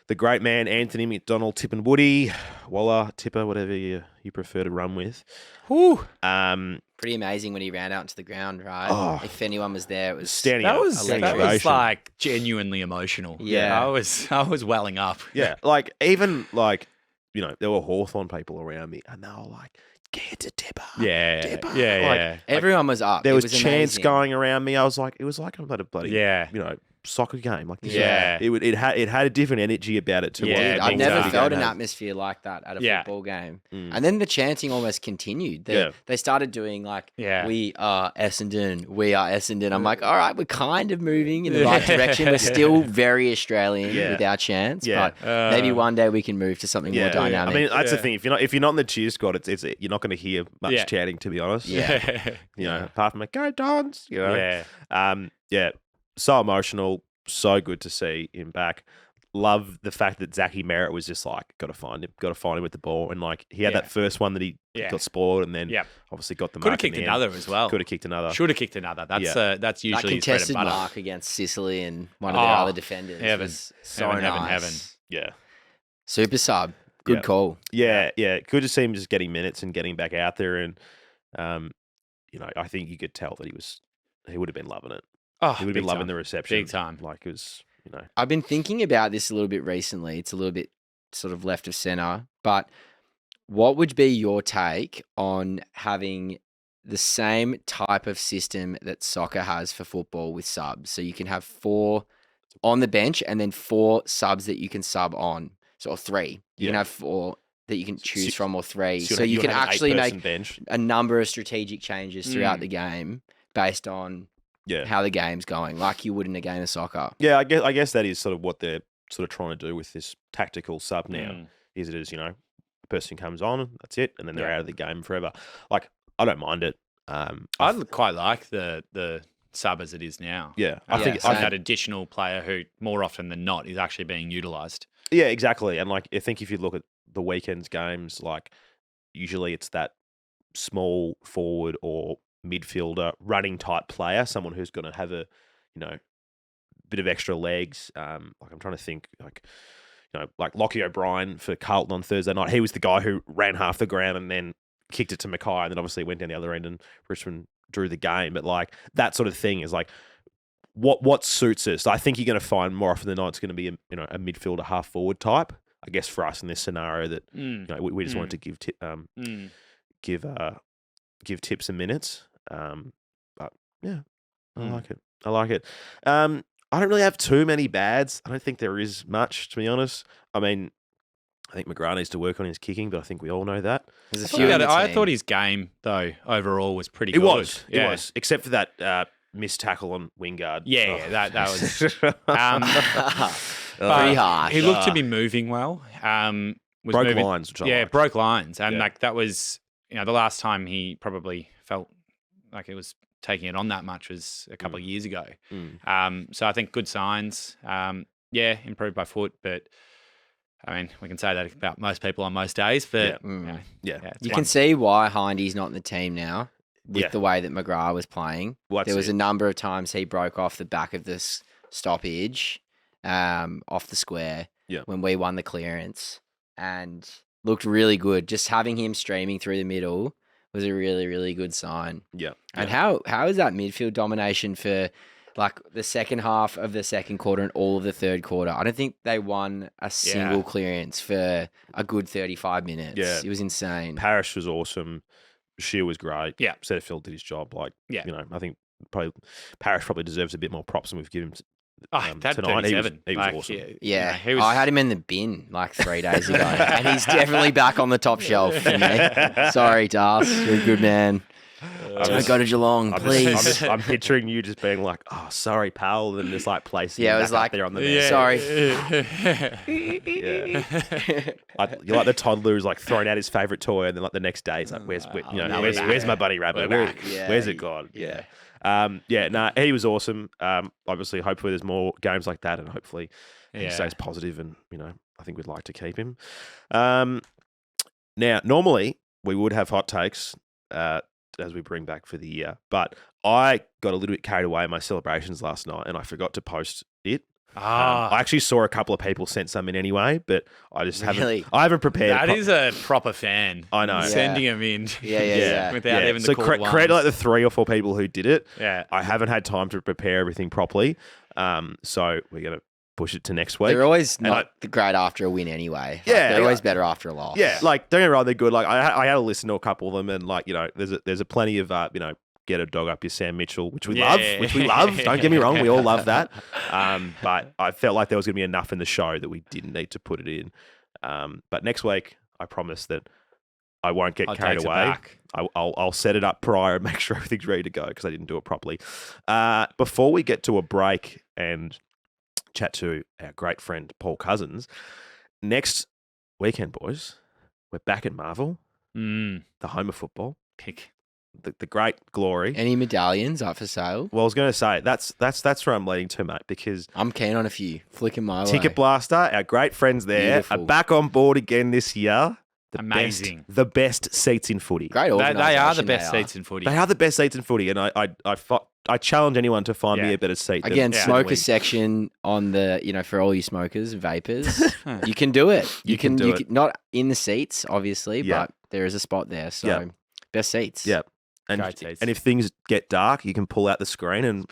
the great man, Anthony McDonald-Tipungwuti, Waller, Tippa, whatever you prefer to run with. Whew. Pretty amazing when he ran out into the ground, right? If anyone was there, it was Standing That up, was ovation. like genuinely emotional. Yeah. I was welling up. Yeah, like even like there were Hawthorn people around me, and they were like, "Get to Tippa, Yeah. Tippa." Yeah. Like, everyone was up. there It was was chants amazing. going around me. I was like, it was like I'm at a bloody soccer game. Like this. Yeah. It had a different energy about it to what Yeah, I've big never time. felt an atmosphere like that at a football game. And then the chanting almost continued. They started doing like, we are Essendon, we are Essendon. I'm like, all right, we're kind of moving in the right direction. We're still very Australian with our chants, but maybe one day we can move to something more dynamic. I mean, that's the thing. If you're not in the cheer squad, it's you're not going to hear much chanting, to be honest. Apart from like, go Dons, So emotional, so good to see him back. Love the fact that Zachy Merritt was just like, got to find him with the ball, and like he had that first one that he got spoiled, and then obviously got the Could have mark in kicked the end. another as well. Could have kicked another. Should have kicked another. That's that usually his bread and contested butter. mark against Sicily and one of their other defenders was so nice. Heaven. Yeah. Super sub. Good call. Yeah. Good to see him just getting minutes and getting back out there, and I think you could tell that he would have been loving it. Oh, He would have been loving the reception. Big time. Like it was, I've been thinking about this a little bit recently. It's a little bit sort of left of center, but what would be your take on having the same type of system that soccer has for football with subs? So you can have 4 on the bench and then 4 subs that you can sub on. So, or 3. You can have 4 that you can choose from, or 3. So you can actually make bench. a number of strategic changes throughout the game based on how the game's going, like you would in a game of soccer. Yeah, I guess that is sort of what they're sort of trying to do with this tactical sub now. Is it is, a person comes on, that's it, and then they're out of the game forever. Like, I don't mind it. I quite like the sub as it is now. Yeah. I think same. that additional player who more often than not is actually being utilised. Yeah, exactly. And like, I think if you look at the weekend's games, like usually it's that small forward or midfielder running type player, someone who's going to have a, bit of extra legs. Like I'm trying to think, like Lockie O'Brien for Carlton on Thursday night. He was the guy who ran half the ground and then kicked it to Mackay, and then obviously went down the other end and Richmond drew the game. But like that sort of thing is like what suits us. I think you're going to find more often than not it's going to be a midfielder half forward type. I guess for us in this scenario that we just wanted to give Tip some minutes. But yeah, I like it. I don't really have too many bads. I don't think there is much, to be honest. I mean, I think McGrath needs to work on his kicking, but I think we all know that. There's a few in the I team. thought his game, though, overall was pretty It good. was. It was. Except for that missed tackle on Wingard. Yeah, that was... Pretty harsh. He looked to be moving well. Was broke moving, lines, which I liked. broke lines. And, Yeah. like, that was, the last time he probably felt like it was taking it on that much was a couple of years ago. So I think good signs. Improved by foot, but... I mean, we can say that about most people on most days, but You can see why Hindy's not in the team now with Yeah. the way that McGrath was playing. Well, there was that's a number of times he broke off the back of this stoppage, off the square when we won the clearance and looked really good. Just having him streaming through the middle was a really, really good sign. Yeah. And how is that midfield domination for like the second half of the second quarter and all of the third quarter? I don't think they won a single clearance for a good 35 minutes. Yeah. It was insane. Parrish was awesome. Shield was great. Yeah. Setterfield did his job. Like, Yeah. I think probably Parrish probably deserves a bit more props than we've given him that tonight. He was 37. awesome. Yeah, he was... I had him in the bin like 3 days ago, and he's definitely back on the top shelf for me. Sorry, Das, you're a good man. Don't go to Geelong, please. I'm picturing you just being like, "Oh, sorry, pal," and just like placing. Yeah, him it was back up like, there on the bench. sorry. You're like the toddler who's like throwing out his favorite toy, and then like the next day, he's like, "Where's my buddy rabbit? Where's it gone?" Yeah. He was awesome. Obviously, hopefully there's more games like that, and hopefully he stays positive, and I think we'd like to keep him. Now, normally we would have hot takes as we bring back for the year, but I got a little bit carried away in my celebrations last night, and I forgot to post it. I actually saw a couple of people sent some in anyway, but I just haven't prepared. That is a proper fan. I know. Sending them in. Yeah. Without even the so cool credit like the 3 or 4 people who did it. Yeah. I haven't had time to prepare everything properly. So we're going to push it to next week. They're always not great after a win anyway. They're always better after a loss. Yeah, like don't get me wrong, they're good. Like I had to listen to a couple of them, and like there's a plenty of get a dog up your Sam Mitchell, which we love. Don't get me wrong, we all love that. But I felt like there was going to be enough in the show that we didn't need to put it in. But next week, I promise that I won't get carried away. I'll set it up prior and make sure everything's ready to go because I didn't do it properly. Before we get to a break and chat to our great friend Paul Cousins, next weekend, boys, we're back at Marvel, the home of football. Pick the great glory. Any medallions up for sale? Well, I was going to say that's where I'm leading to, mate, because I'm keen on a few. Flicking my way. Ticketblaster, our great friends there, are back on board again this year. Amazing. The best seats in footy. Great organisation. They are the best seats in footy. They are the best seats in footy, and I challenge anyone to find me a better seat. Again, smoker section on the, for all you smokers, vapors, you can do it. You can not in the seats, obviously, but there is a spot there. So best seats. Yeah. And if things get dark, you can pull out the screen and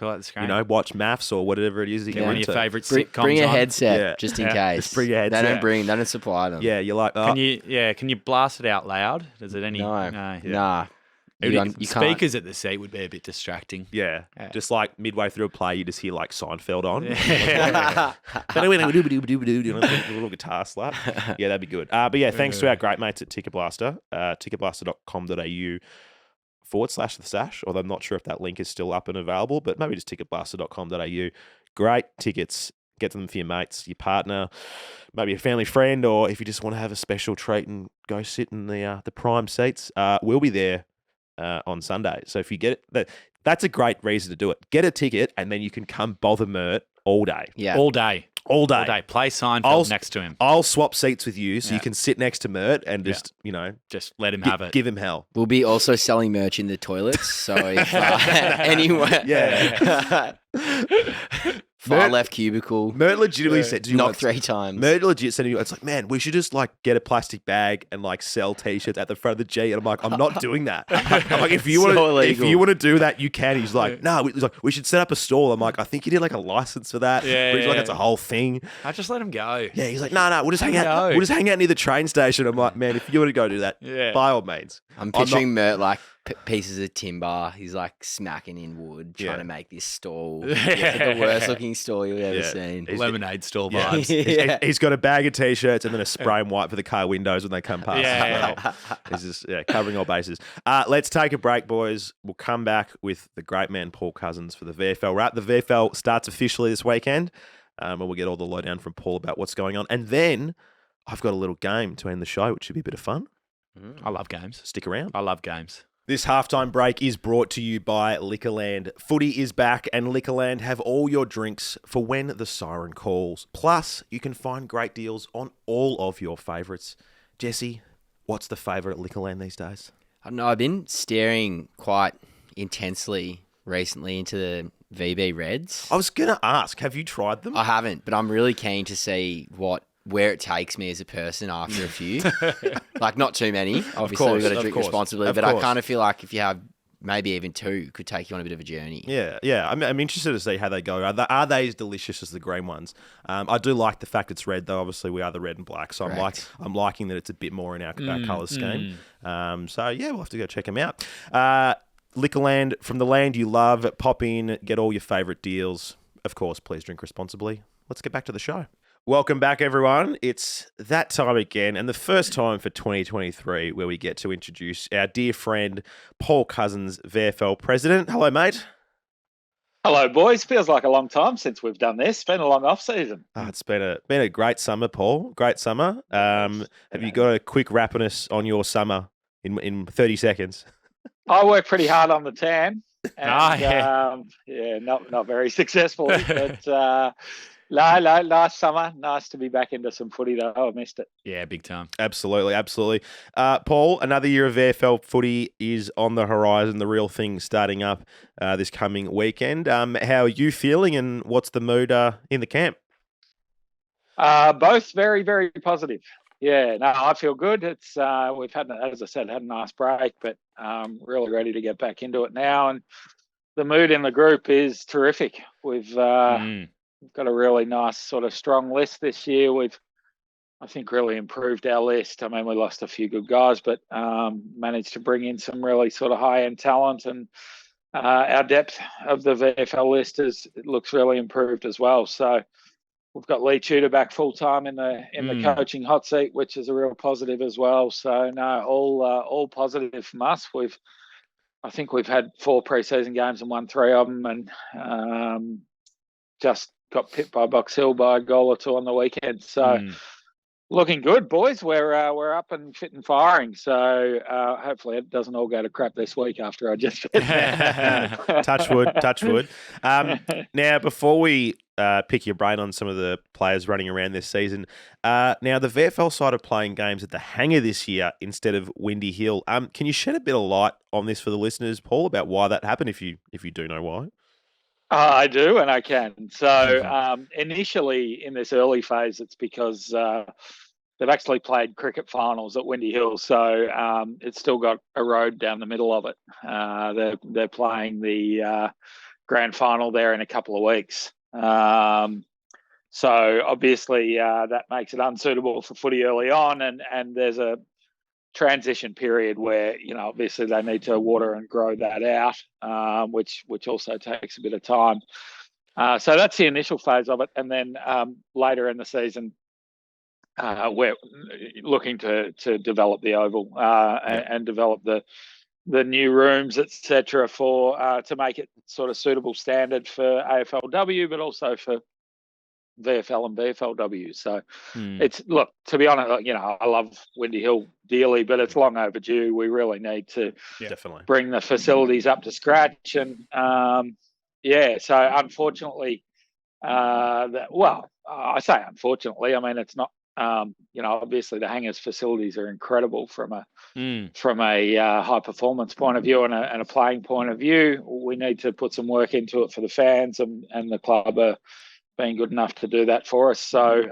watch maths or whatever it is that one of your favourite sitcoms. Bring a headset just in case. Just bring your headset. They don't supply them. Yeah, you're like, Can you blast it out loud? Does it any? No. Nah. Speakers at the seat would be a bit distracting. Yeah. Just like midway through a play, you just hear like Seinfeld on. A little guitar slap. Yeah, that'd be good. But yeah, thanks to our great mates at Ticketblaster, ticketblaster.com.au/the Sash, although I'm not sure if that link is still up and available, but maybe just ticketblaster.com.au. Great tickets. Get them for your mates, your partner, maybe a family friend, or if you just want to have a special treat and go sit in the prime seats. We'll be there on Sunday. So if you get it, that's a great reason to do it. Get a ticket and then you can come bother Mert all day. Yeah. All day. Play Seinfeld next to him. I'll swap seats with you so you can sit next to Mert and just let him have it. Give him hell. We'll be also selling merch in the toilets. So if anywhere. Yeah. Far left cubicle. Mert legitimately said, knock 3 times. Mert legit said, it's like, man, we should just like get a plastic bag and like sell t-shirts at the front of the G. And I'm like, I'm not doing that. I'm like, if you want to do that, you can. He's like, no, we should set up a stall. I'm like, I think you need like a license for that. Yeah, but he's like, it's a whole thing. I just let him go. Yeah, he's like, no, we'll just hang out. We'll just hang out near the train station. I'm like, man, if you want to go do that, by all means. I'm picturing Mert like pieces of timber. He's like smacking in wood, trying Yeah. to make this stall Yeah. the worst looking stall you've ever Yeah. seen. Lemonade store Yeah. vibes. He's got a bag of t-shirts and then a spray and wipe for the car windows when they come past. Yeah. As well. He's just covering all bases. Let's take a break, boys. We'll come back with the great man Paul Cousins for the VFL wrap. The VFL starts officially this weekend, and we'll get all the lowdown from Paul about what's going on. And then I've got a little game to end the show, which should be a bit of fun. I love games. Stick around. I love games. This halftime break is brought to you by Liquorland. Footy is back, and Liquorland have all your drinks for when the siren calls. Plus, you can find great deals on all of your favourites. Jesse, what's the favourite at Liquorland these days? I don't know. I've been staring quite intensely recently into the VB Reds. I was going to ask, have you tried them? I haven't, but I'm really keen to see where it takes me as a person after a few. Like, not too many. Obviously, we've got to drink responsibly, but I kind of feel like if you have maybe even two, it could take you on a bit of a journey. Yeah. I'm interested to see how they go. Are they as delicious as the green ones? I do like the fact it's red, though. Obviously, we are the red and black, so I'm liking that it's a bit more in our colour scheme. So yeah, we'll have to go check them out. Liquorland, from the land you love. Pop in, get all your favourite deals. Of course, please drink responsibly. Let's get back to the show. Welcome back, everyone. It's that time again, and the first time for 2023 where we get to introduce our dear friend, Paul Cousins, VFL President. Hello, mate. Hello, boys. Feels like a long time since we've done this. Been a long off season. It's been a great summer, Paul. Great summer. Have you got a quick wrap-on-us on your summer in 30 seconds? I work pretty hard on the tan. And, yeah. Not very successfully, but nice summer. Nice to be back into some footy, though. I missed it. Yeah, big time. Absolutely. Paul, another year of VFL footy is on the horizon. The real thing starting up this coming weekend. How are you feeling, and what's the mood in the camp? Both very, very positive. Yeah, no, I feel good. It's we've had, as I said, had a nice break, but really ready to get back into it now. And the mood in the group is terrific. We've got a really nice sort of strong list this year. We've, I think, really improved our list. I mean, we lost a few good guys, but managed to bring in some really sort of high-end talent, and our depth of the VFL list it looks really improved as well. So we've got Lee Tudor back full-time in the coaching hot seat, which is a real positive as well. So no, all positive from us. I think we've had 4 pre-season games and won 3 of them, and just got pipped by Box Hill by a goal or 2 on the weekend. So looking good, boys. We're up and fit and firing. So hopefully it doesn't all go to crap this week after I just touch wood. Now, before we pick your brain on some of the players running around this season, now the VFL side are playing games at the hangar this year instead of Windy Hill. Can you shed a bit of light on this for the listeners, Paul, about why that happened, if you do know why? I do, and I can. So initially in this early phase, it's because they've actually played cricket finals at Windy Hill, so it's still got a road down the middle of it. They're playing the grand final there in a couple of weeks. So obviously that makes it unsuitable for footy early on, and there's a transition period where, obviously they need to water and grow that out, which also takes a bit of time. So that's the initial phase of it. And then later in the season, we're looking to develop the oval and develop the new rooms, etc., for to make it sort of suitable standard for AFLW, but also for VFL and VFLW. So it's, look, to be honest, I love Windy Hill dearly, but it's long overdue. We really need to definitely bring the facilities up to scratch. And so unfortunately, I say unfortunately, I mean, it's not, obviously the hangars facilities are incredible from a high performance point of view and a playing point of view. We need to put some work into it for the fans, and the club are being good enough to do that for us. So,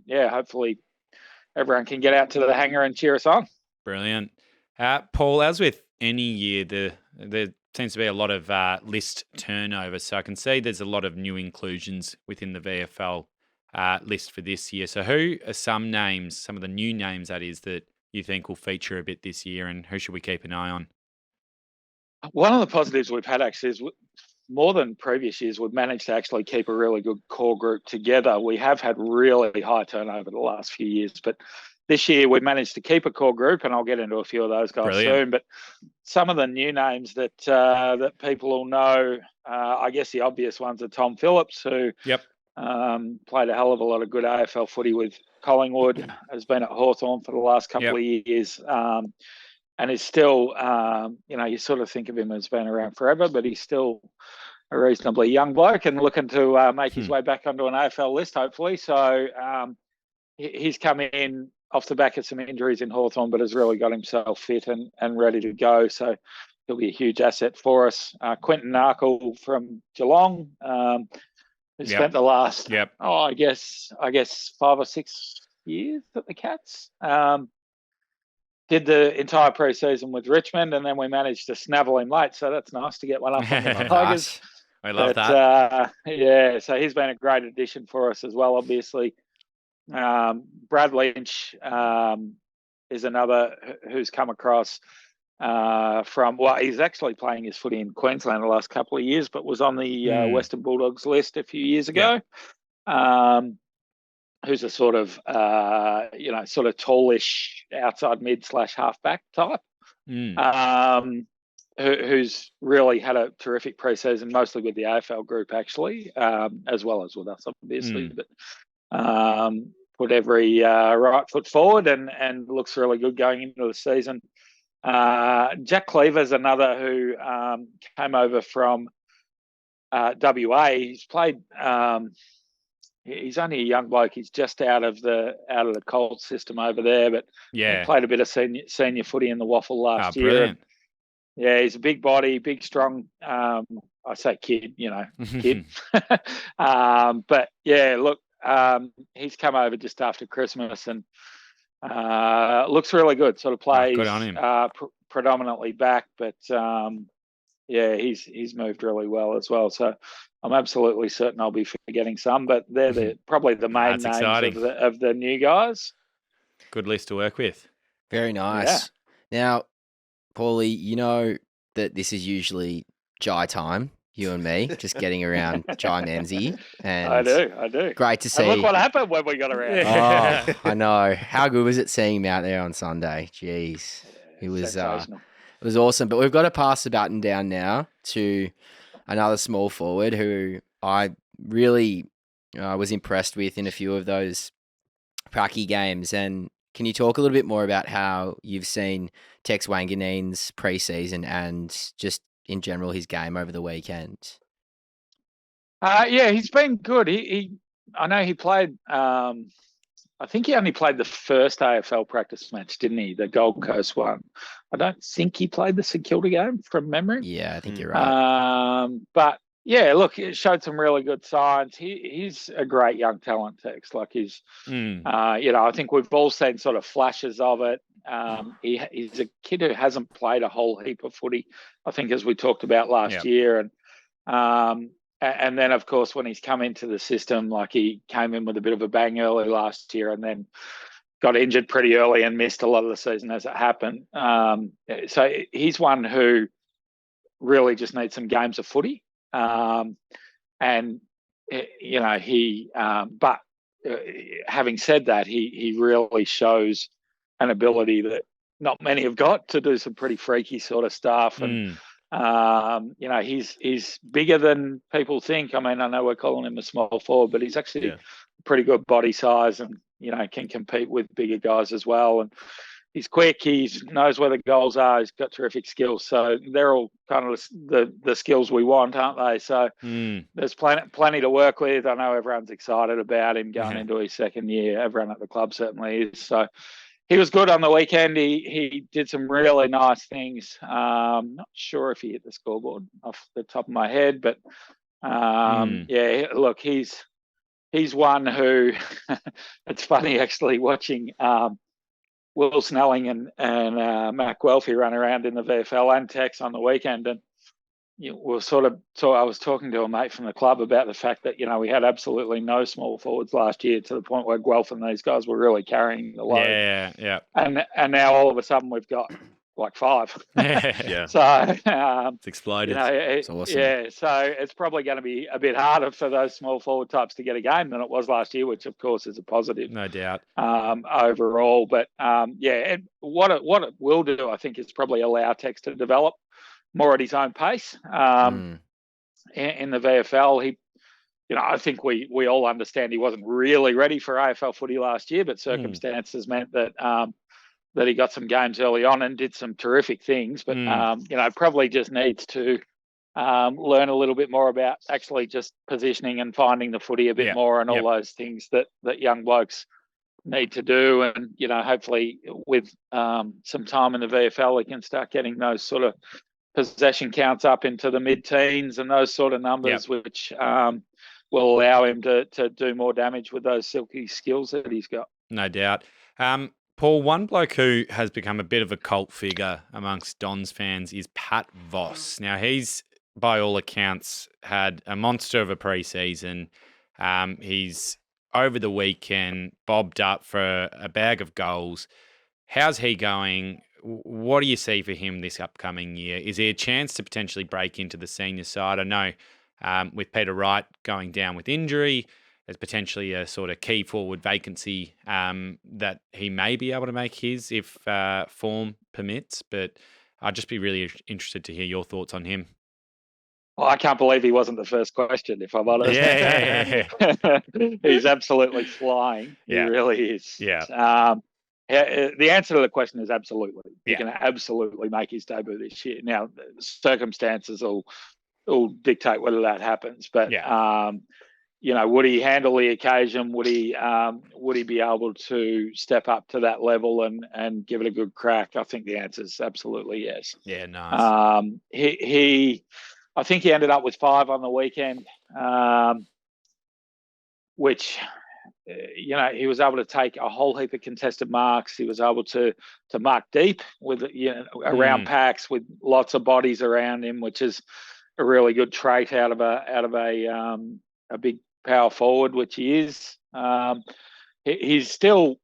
hopefully everyone can get out to the hangar and cheer us on. Brilliant. Paul, as with any year, there seems to be a lot of list turnover. So I can see there's a lot of new inclusions within the VFL list for this year. So who are some of the new names that is, that you think will feature a bit this year, and who should we keep an eye on? One of the positives we've had actually is more than previous years, we've managed to actually keep a really good core group together. We have had really high turnover the last few years, but this year we managed to keep a core group, and I'll get into a few of those guys soon. But some of the new names that that people will know, I guess the obvious ones are Tom Phillips, who played a hell of a lot of good AFL footy with Collingwood, has been at Hawthorn for the last couple of years, and is still, you sort of think of him as being around forever, but he's still a reasonably young bloke and looking to make his way back onto an AFL list, hopefully. So he's come in off the back of some injuries in Hawthorn, but has really got himself fit and ready to go. So he'll be a huge asset for us. Quentin Narkle from Geelong, who spent the last, I guess 5 or 6 years at the Cats. Did the entire pre-season with Richmond, and then we managed to snavel him late. So that's nice to get one up on the Tigers. I love that. So he's been a great addition for us as well, obviously. Brad Lynch is another who's come across he's actually playing his footy in Queensland the last couple of years, but was on the Western Bulldogs list a few years ago. Who's a sort of tallish outside mid / halfback type. Who's really had a terrific preseason, mostly with the AFL group actually, as well as with us obviously. But put every right foot forward and looks really good going into the season. Jack Cleaver's another who came over from WA. He's played. He's only a young bloke. He's just out of the Colts system over there, but he played a bit of senior footy in the Waffle last year. Brilliant. He's a big body, big, strong. I say kid, kid. But look, he's come over just after Christmas and looks really good. Sort of plays good on him. Predominantly back, but he's moved really well as well. So I'm absolutely certain I'll be forgetting some, but they're probably the main names of the new guys. Good list to work with. Very nice. Now, Paulie, you know that this is usually Jai time, you and me, just getting around Jai Menzies. And I do. Great to see. And look what happened when we got around. Oh, I know. How good was it seeing him out there on Sunday? Jeez. It was awesome. But we've got to pass the baton down now to another small forward who I really was impressed with in a few of those pracky games. And can you talk a little bit more about how you've seen Tex Wanganeen's preseason and just in general his game over the weekend? He's been good. I know he played. I think he only played the first AFL practice match, didn't he? The Gold Coast one. I don't think he played the St Kilda game from memory. Yeah, I think you're right. But look, it showed some really good signs. He's a great young talent, Tex. Like he's, I think we've all seen sort of flashes of it. He's a kid who hasn't played a whole heap of footy, I think, as we talked about last year. And then, of course, when he's come into the system, like he came in with a bit of a bang early last year and then got injured pretty early and missed a lot of the season as it happened. So he's one who really just needs some games of footy. But having said that, he really shows an ability that not many have got to do some pretty freaky sort of stuff. And, he's bigger than people think. I mean, I know we're calling him a small forward, but he's actually pretty good body size and, can compete with bigger guys as well. And he's quick. He knows where the goals are. He's got terrific skills. So they're all kind of the skills we want, aren't they? So there's plenty to work with. I know everyone's excited about him going into his second year. Everyone at the club certainly is. So he was good on the weekend. He did some really nice things. Not sure if he hit the scoreboard off the top of my head, but look, he's one who it's funny actually watching Will Snelling and Matt Guelphy run around in the VFL and Tex on the weekend, and I was talking to a mate from the club about the fact that we had absolutely no small forwards last year, to the point where Guelph and these guys were really carrying the load. Yeah. And now all of a sudden we've got like 5. Yeah. So, It's exploded. It's awesome. Yeah, so it's probably going to be a bit harder for those small forward types to get a game than it was last year, which of course is a positive. No doubt. Overall. But and what it will do, I think, is probably allow Tex to develop more at his own pace. In the VFL, he, I think we all understand he wasn't really ready for AFL footy last year, but circumstances meant that that he got some games early on and did some terrific things. But probably just needs to learn a little bit more about actually just positioning and finding the footy a bit more, and all those things that young blokes need to do. And hopefully with some time in the VFL, he can start getting those sort of possession counts up into the mid-teens and those sort of numbers, which will allow him to do more damage with those silky skills that he's got. No doubt. Paul, one bloke who has become a bit of a cult figure amongst Dons fans is Pat Voss. Now, he's, by all accounts, had a monster of a pre-season. He's, over the weekend, bobbed up for a bag of goals. How's he going? What do you see for him this upcoming year? Is there a chance to potentially break into the senior side? I know with Peter Wright going down with injury, there's potentially a sort of key forward vacancy that he may be able to make his if form permits. But I'd just be really interested to hear your thoughts on him. Well, I can't believe he wasn't the first question, if I'm honest. Yeah. He's absolutely flying. Yeah. He really is. Yeah. The answer to the question is absolutely. He Yeah. can absolutely make his debut this year. Now, circumstances will dictate whether that happens. But would he handle the occasion? Would he be able to step up to that level and give it a good crack? I think the answer is absolutely yes. Yeah, nice. I think he ended up with 5 on the weekend, which, he was able to take a whole heap of contested marks. He was able to mark deep with, around packs with lots of bodies around him, which is a really good trait out of a big power forward, which he is. He's still,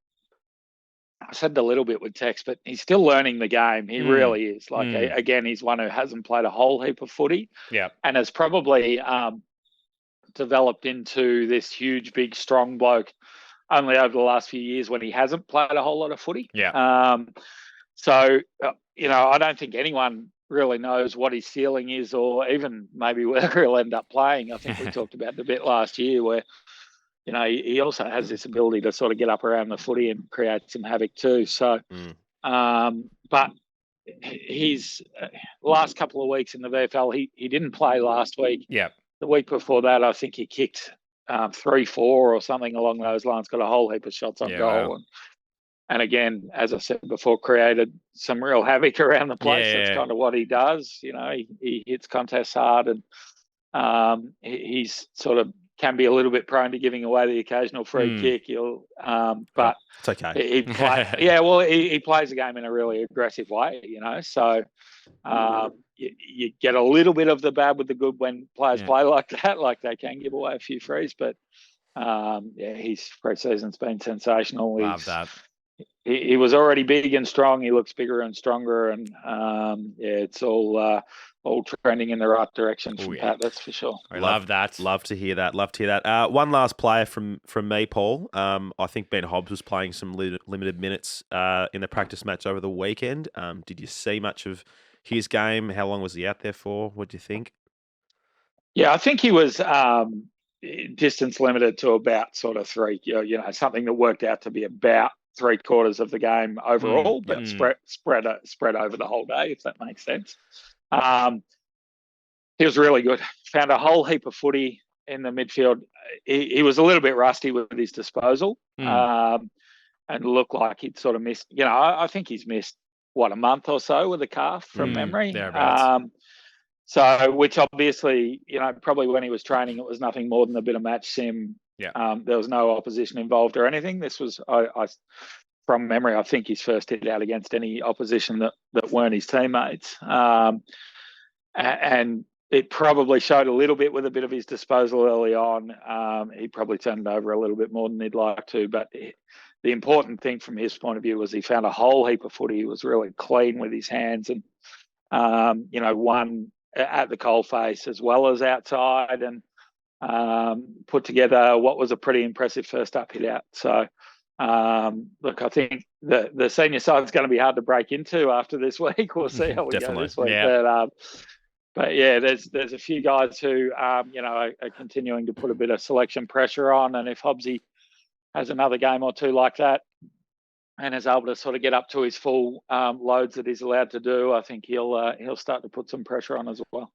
I said a little bit with Tex, but he's still learning the game. He really is. Again, he's one who hasn't played a whole heap of footy, and has probably developed into this huge, big, strong bloke only over the last few years when he hasn't played a whole lot of footy. So I don't think anyone really knows what his ceiling is, or even maybe where he'll end up playing. I think we talked about it a bit last year, where he also has this ability to sort of get up around the footy and create some havoc too. So, but his last couple of weeks in the VFL, he didn't play last week. The week before that, I think he kicked 3-4 or something along those lines, got a whole heap of shots on goal. Wow. And again, as I said before, created some real havoc around the place. That's kind of what he does. He hits contests hard, and he's sort of can be a little bit prone to giving away the occasional free kick. But it's okay. He plays the game in a really aggressive way. So you get a little bit of the bad with the good when players play like that. Like, they can give away a few frees, but his pre-season's been sensational. Love that. He was already big and strong. He looks bigger and stronger, and it's all trending in the right direction from Pat. That's for sure. I love that. Love to hear that. One last player from me, Paul. I think Ben Hobbs was playing some limited minutes in the practice match over the weekend. Did you see much of his game? How long was he out there for? What do you think? Yeah, I think he was distance limited to about sort of 3. Something that worked out to be about 3/4 of the game overall, but spread over the whole day, if that makes sense. He was really good. Found a whole heap of footy in the midfield. He was a little bit rusty with his disposal, and looked like he'd sort of missed. I think he's missed a month or so with a calf from memory. So, which obviously, probably when he was training, it was nothing more than a bit of match sim. There was no opposition involved or anything. This was, from memory, I think his first hit out against any opposition that weren't his teammates. And it probably showed a little bit with a bit of his disposal early on. He probably turned over a little bit more than he'd like to, but the important thing from his point of view was he found a whole heap of footy. He was really clean with his hands and, one at the coalface as well as outside, and put together what was a pretty impressive first up hit out. So, look, I think the senior side is going to be hard to break into after this week. We'll see how we go this week. Yeah. But yeah, there's a few guys who are continuing to put a bit of selection pressure on, and if Hobbsy has another game or two like that and is able to sort of get up to his full loads that he's allowed to do, I think he'll start to put some pressure on as well.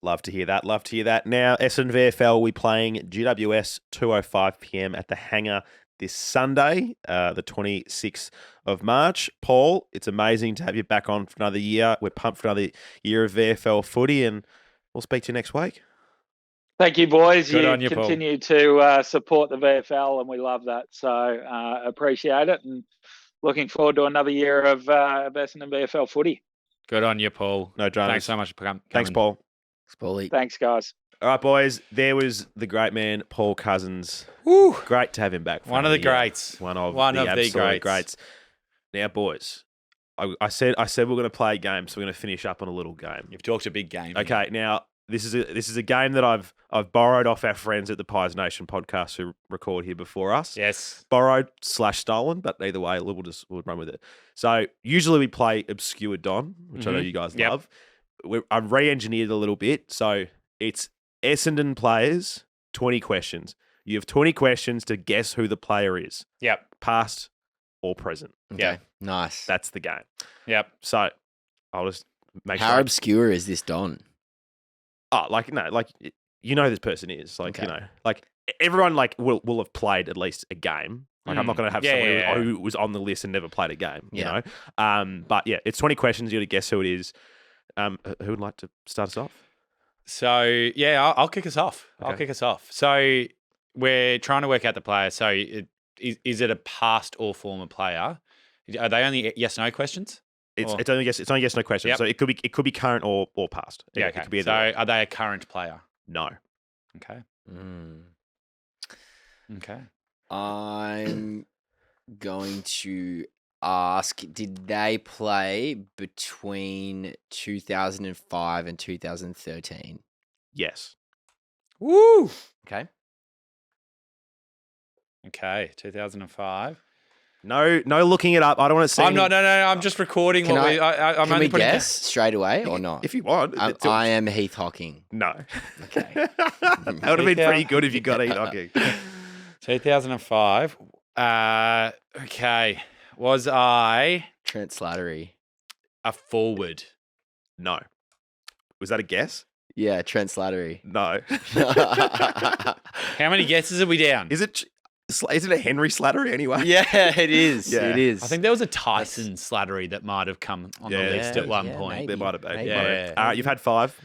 Love to hear that. Love to hear that. Now, Essendon VFL, we playing GWS 2:05 p.m. at the hangar this Sunday, the 26th of March. Paul, it's amazing to have you back on for another year. We're pumped for another year of VFL footy, and we'll speak to you next week. Thank you, boys. Good you on you, continue to support the VFL, and we love that. So appreciate it, and looking forward to another year of Essendon VFL footy. Good on you, Paul. No dramas. Thanks so much for coming. Thanks, Paul. Thanks, guys. All right, boys. There was the great man, Paul Cousins. Woo. Great to have him back. One of the greats. One of the absolute greats. Now, boys, I said we're going to play a game, so we're going to finish up on a little game. You've talked a big game. Okay, now this is a game that I've borrowed off our friends at the Pies Nation podcast who record here before us. Yes. Borrowed/stolen, but either way, we'll run with it. So usually we play Obscure Don, which I know you guys love. I've re-engineered a little bit, so it's Essendon players, 20 questions. You have 20 questions to guess who the player is. Yep. Past or present. Okay. Yeah. Nice. That's the game. Yep. So I'll just make How sure. obscure is this Don? Oh, this person is. Everyone will have played at least a game. I'm not going to have someone who was on the list and never played a game, you know? But yeah, it's 20 questions. You got to guess who it is. Who would like to start us off? So, yeah, I'll kick us off. So, we're trying to work out the player. So, is it a past or former player? Are they only yes/no questions? It's only yes no question. Yep. So it could be current or past. Yeah, It okay. could be So, are they a current player? No. Okay. Mm. Okay. I'm going to ask, did they play between 2005 and 2013? Yes. Woo! Okay. Okay, 2005. No looking it up. I don't want to see. No. I'm just recording. Can I'm Can only we putting guess straight away or not? If you want. I am Heath Hocking. No. Okay. That would have been pretty good if you got Heath Hocking. 2005. Okay. Was I Trent Slattery. a forward? No. Was that a guess? Yeah, Trent Slattery. No. How many guesses are we down? Is it a Henry Slattery anyway? Yeah, it is. Yeah. It is. I think there was a Tyson Slattery that might have come on the list at one point. maybe. There might have been. Maybe. Yeah. All right, you've had 5.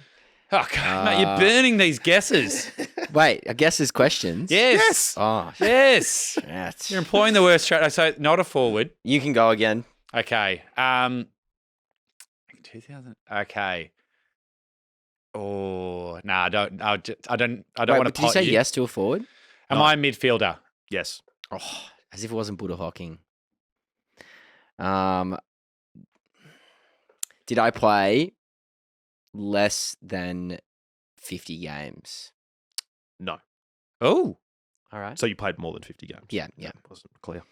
Oh, God, mate, you're burning these guesses. Wait, I guess there's questions. Yes. Oh, Yes. shit. You're employing the worst strategy. So, not a forward. You can go again. Okay. 2000. Okay. Oh no, I don't want to pot Did you say yes to a forward? Am I a midfielder? Yes. Oh, as if it wasn't Buddha Hocking. Did I play less than 50 games? No. Oh. All right. So you played more than 50 games? Yeah. That wasn't clear.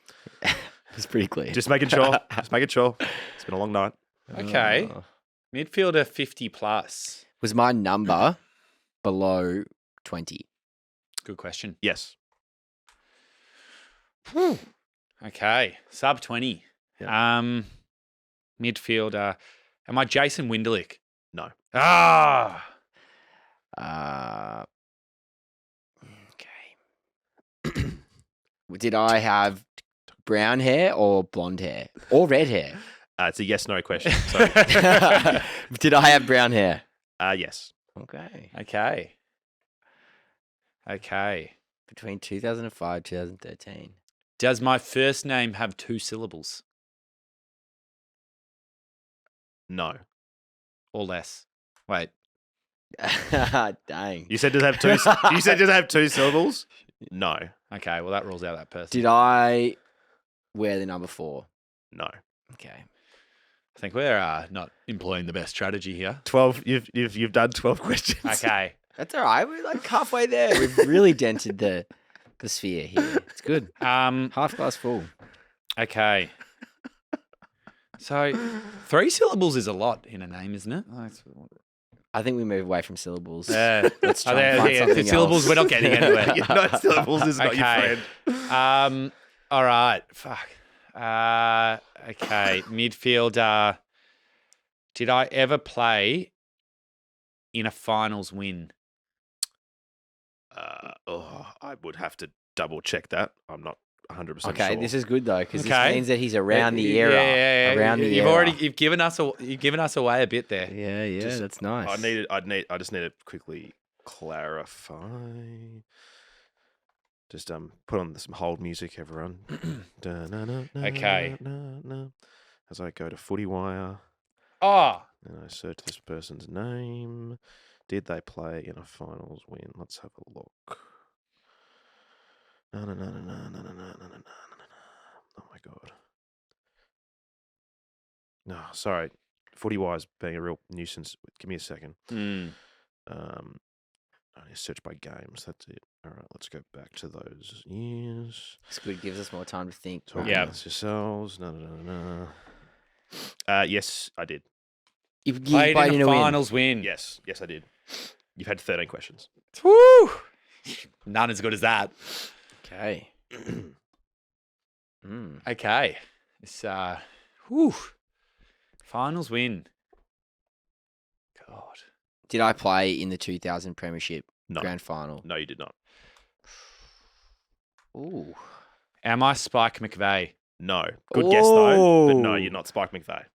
It's pretty clear. Just making sure. It's been a long night. Okay. Midfielder 50 plus. Was my number below 20? Good question. Yes. Okay. Sub 20. Yeah. Midfielder. Am I Jason Winderlich? No. Ah. Okay. Did I have brown hair or blonde hair or red hair? It's a yes/no question. So, Did I have brown hair? yes. Okay. Okay. Between 2005 2013. Does my first name have 2 syllables No. or less? Wait. Dang. You said just have two. You said just have two syllables. No, Okay, well that rules out that person. Did I wear the number 4? no. Okay. I think we're not employing the best strategy here. 12. You've done 12 questions. Okay. That's all right. We're like halfway there. We've really dented the sphere here. It's good. Half glass full. Okay. So 3 syllables is a lot in a name, isn't it? I think we move away from syllables. Yeah. Let's try and find something syllables, else. we're not getting anywhere. You're not syllables is not your Okay. friend. All right. Fuck. Okay. Midfielder. Did I ever play in a finals win? I would have to double check that. I'm not 100% sure. Okay, this is good though because Okay. this means that he's around the era. Yeah. Around the You've era. you've given us away a bit there. Yeah, Just- that's nice. I just need to quickly clarify. Just put on some hold music, everyone. Okay. As I go to Footy Wire Oh, and I search this person's name. Did they play in a finals win? Let's have a look. No. Oh my god. No, sorry. Footy Wire's being a real nuisance. Give me a second. I need to search by games. That's it. All right, let's go back to those years. It's good. Gives us more time to think. Talk Yeah. amongst yourselves. No. Yes, I did. You played in a win. finals win. Yes, I did. You've had 13 questions. Woo! None as good as that. Okay. Okay. It's whew. Finals win. God. Did I play in the 2000 Premiership No. Grand Final? No, you did not. Ooh. Am I Spike McVeigh? No. Good guess, though. But no, Oh. you're not Spike McVeigh.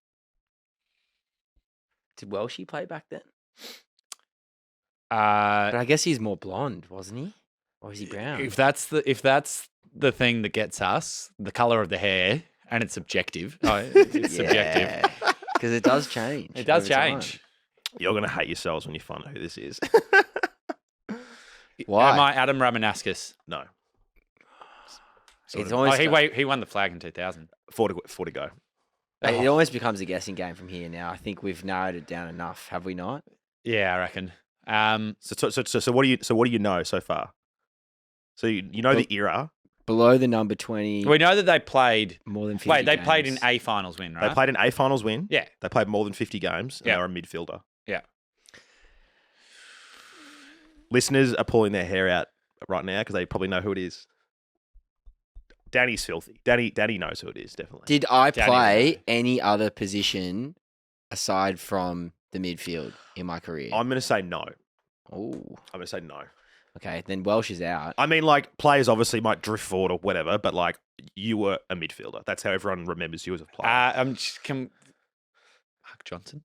Did Welshie play back then? Uh, But I guess he's more blonde, wasn't he? Or is he brown? if that's the thing that gets us, the color of the hair, and it's subjective. It's subjective. Because it does change. It does over time. change. You're going to hate yourselves when you find out who this is. Why? Am I Adam Ramanauskas? No. It's Oh, almost he won the flag in 2000. 4 to go. It almost becomes a guessing game from here now. I think we've narrowed it down enough, have we not? Yeah, I reckon. So what do you know so far? So you know the era. Below the number 20, We know that they played. more than 50 Wait, they played in games. a finals win, right? They played an A finals win. Yeah. They played more than 50 games. And Yeah. they were a midfielder. Yeah. Listeners are pulling their hair out right now because they probably know who it is. Danny's filthy. Danny knows who it is, definitely. Did I Danny play Rose. any other position aside from the midfield in my career? I'm going to say no. Oh, I'm going to say no. okay. Then Welsh is out. I mean, like, players obviously might drift forward or whatever, but, like, you were a midfielder. That's how everyone remembers you as a player. Mark Johnson.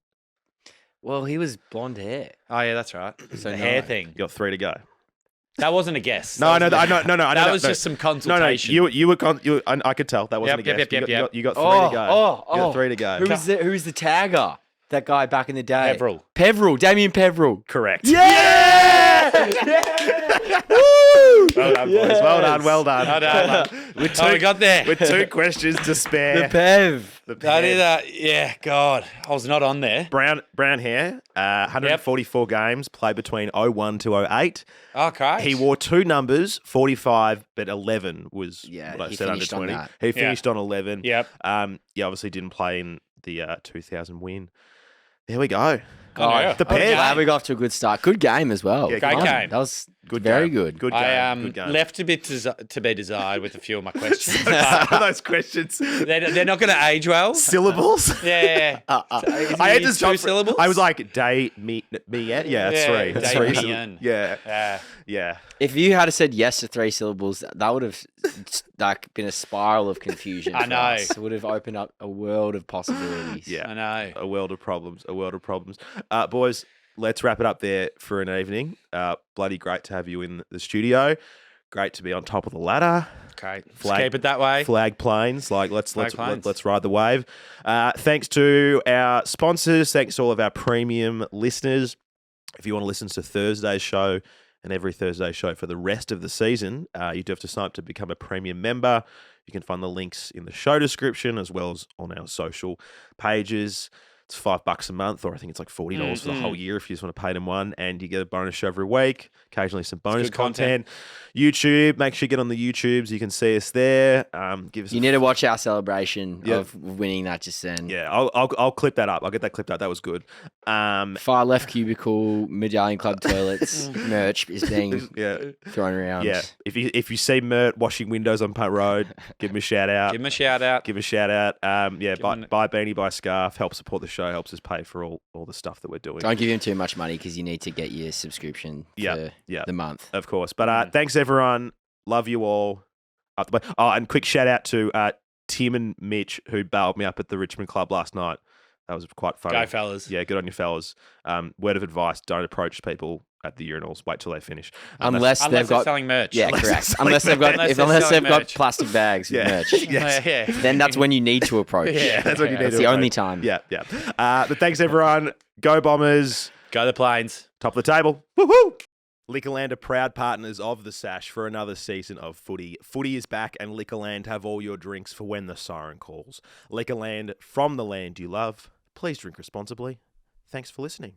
Well, he was blonde hair. Oh yeah, that's right. So the no. hair thing. You got 3 to go. That wasn't a guess. No, I know. That I know. That was just some consultation. I could tell that wasn't Yep, a guess. yep. You got 3 to go. You got 3 to go. Who's the tagger? That guy back in the day. Peveril. Damien Peveril. Correct. Yeah! Woo! Well done, boys. Well done. Well done. We got there. With 2 questions to spare. The Pev. That is yeah, God. I was not on there. Brown hair, 144 games, played between 01 to 08. Okay. He wore 2 numbers, 45, but 11 was Yeah, what I he said under finished on 20. that. He finished on 11. Yep. You obviously didn't play in the 2000 win. There we go. Yeah. The I'm Pev. glad we got off to a good start. Good game as well. Yeah, Great Fun. game. That was Good very game. good. Good game. I Good game. left a bit to be desired with a few of my questions. Some of those questions. They're not going to age well. Syllables. Yeah. I had to 2 stop. syllables. I was like, day, me, yeah. Yeah, that's Yeah, 3. That's day, 3 me, syllables. and. Yeah. Yeah. If you had said yes to 3 syllables, that would have like been a spiral of confusion. I for know. us. It would have opened up a world of possibilities. Yeah. I know. A world of problems. Boys, let's wrap it up there for an evening. Bloody great to have you in the studio. Great to be on top of the ladder. Great. Let's Flag- keep it that way. Flag planes, like let's planes. ride the wave. Thanks to our sponsors. Thanks to all of our premium listeners. If you want to listen to Thursday's show and every Thursday show for the rest of the season, you do have to sign up to become a premium member. You can find the links in the show description as well as on our social pages. It's $5 a month, or I think it's like $40 for the whole year if you just want to pay them one, and you get a bonus show every week, occasionally some bonus good content. YouTube, make sure you get on the YouTubes. You can see us there. Give us You need to watch our celebration of winning that just then. Yeah, I'll clip that up. I'll get that clipped up. That was good. Far left cubicle Medallion Club toilets merch is being thrown around. Yeah, if you see Mert washing windows on Punt Road, give him a shout out. Give him a shout out. Buy a beanie, buy a scarf, help support the show, helps us pay for all the stuff that we're doing. Don't give him too much money because you need to get your subscription for the month. Of course. But thanks, everyone. Love you all. And quick shout out to Tim and Mitch, who bailed me up at the Richmond Club last night. That was quite funny. Go, fellas. Yeah, good on you, fellas. Word of advice, don't approach people at the urinals. Wait till they finish. Unless they're selling merch. Yeah, correct. Unless they've got plastic bags with merch. Yes. Then that's when you need to approach. Yeah, that's when you need to approach. It's the only time. Yeah. But thanks, everyone. Go Bombers. Go the Plains. Top of the table. Woohoo! Liquorland are proud partners of the Sash for another season of footy. Footy is back, and Liquorland have all your drinks for when the siren calls. Liquorland, from the land you love. Please drink responsibly. Thanks for listening.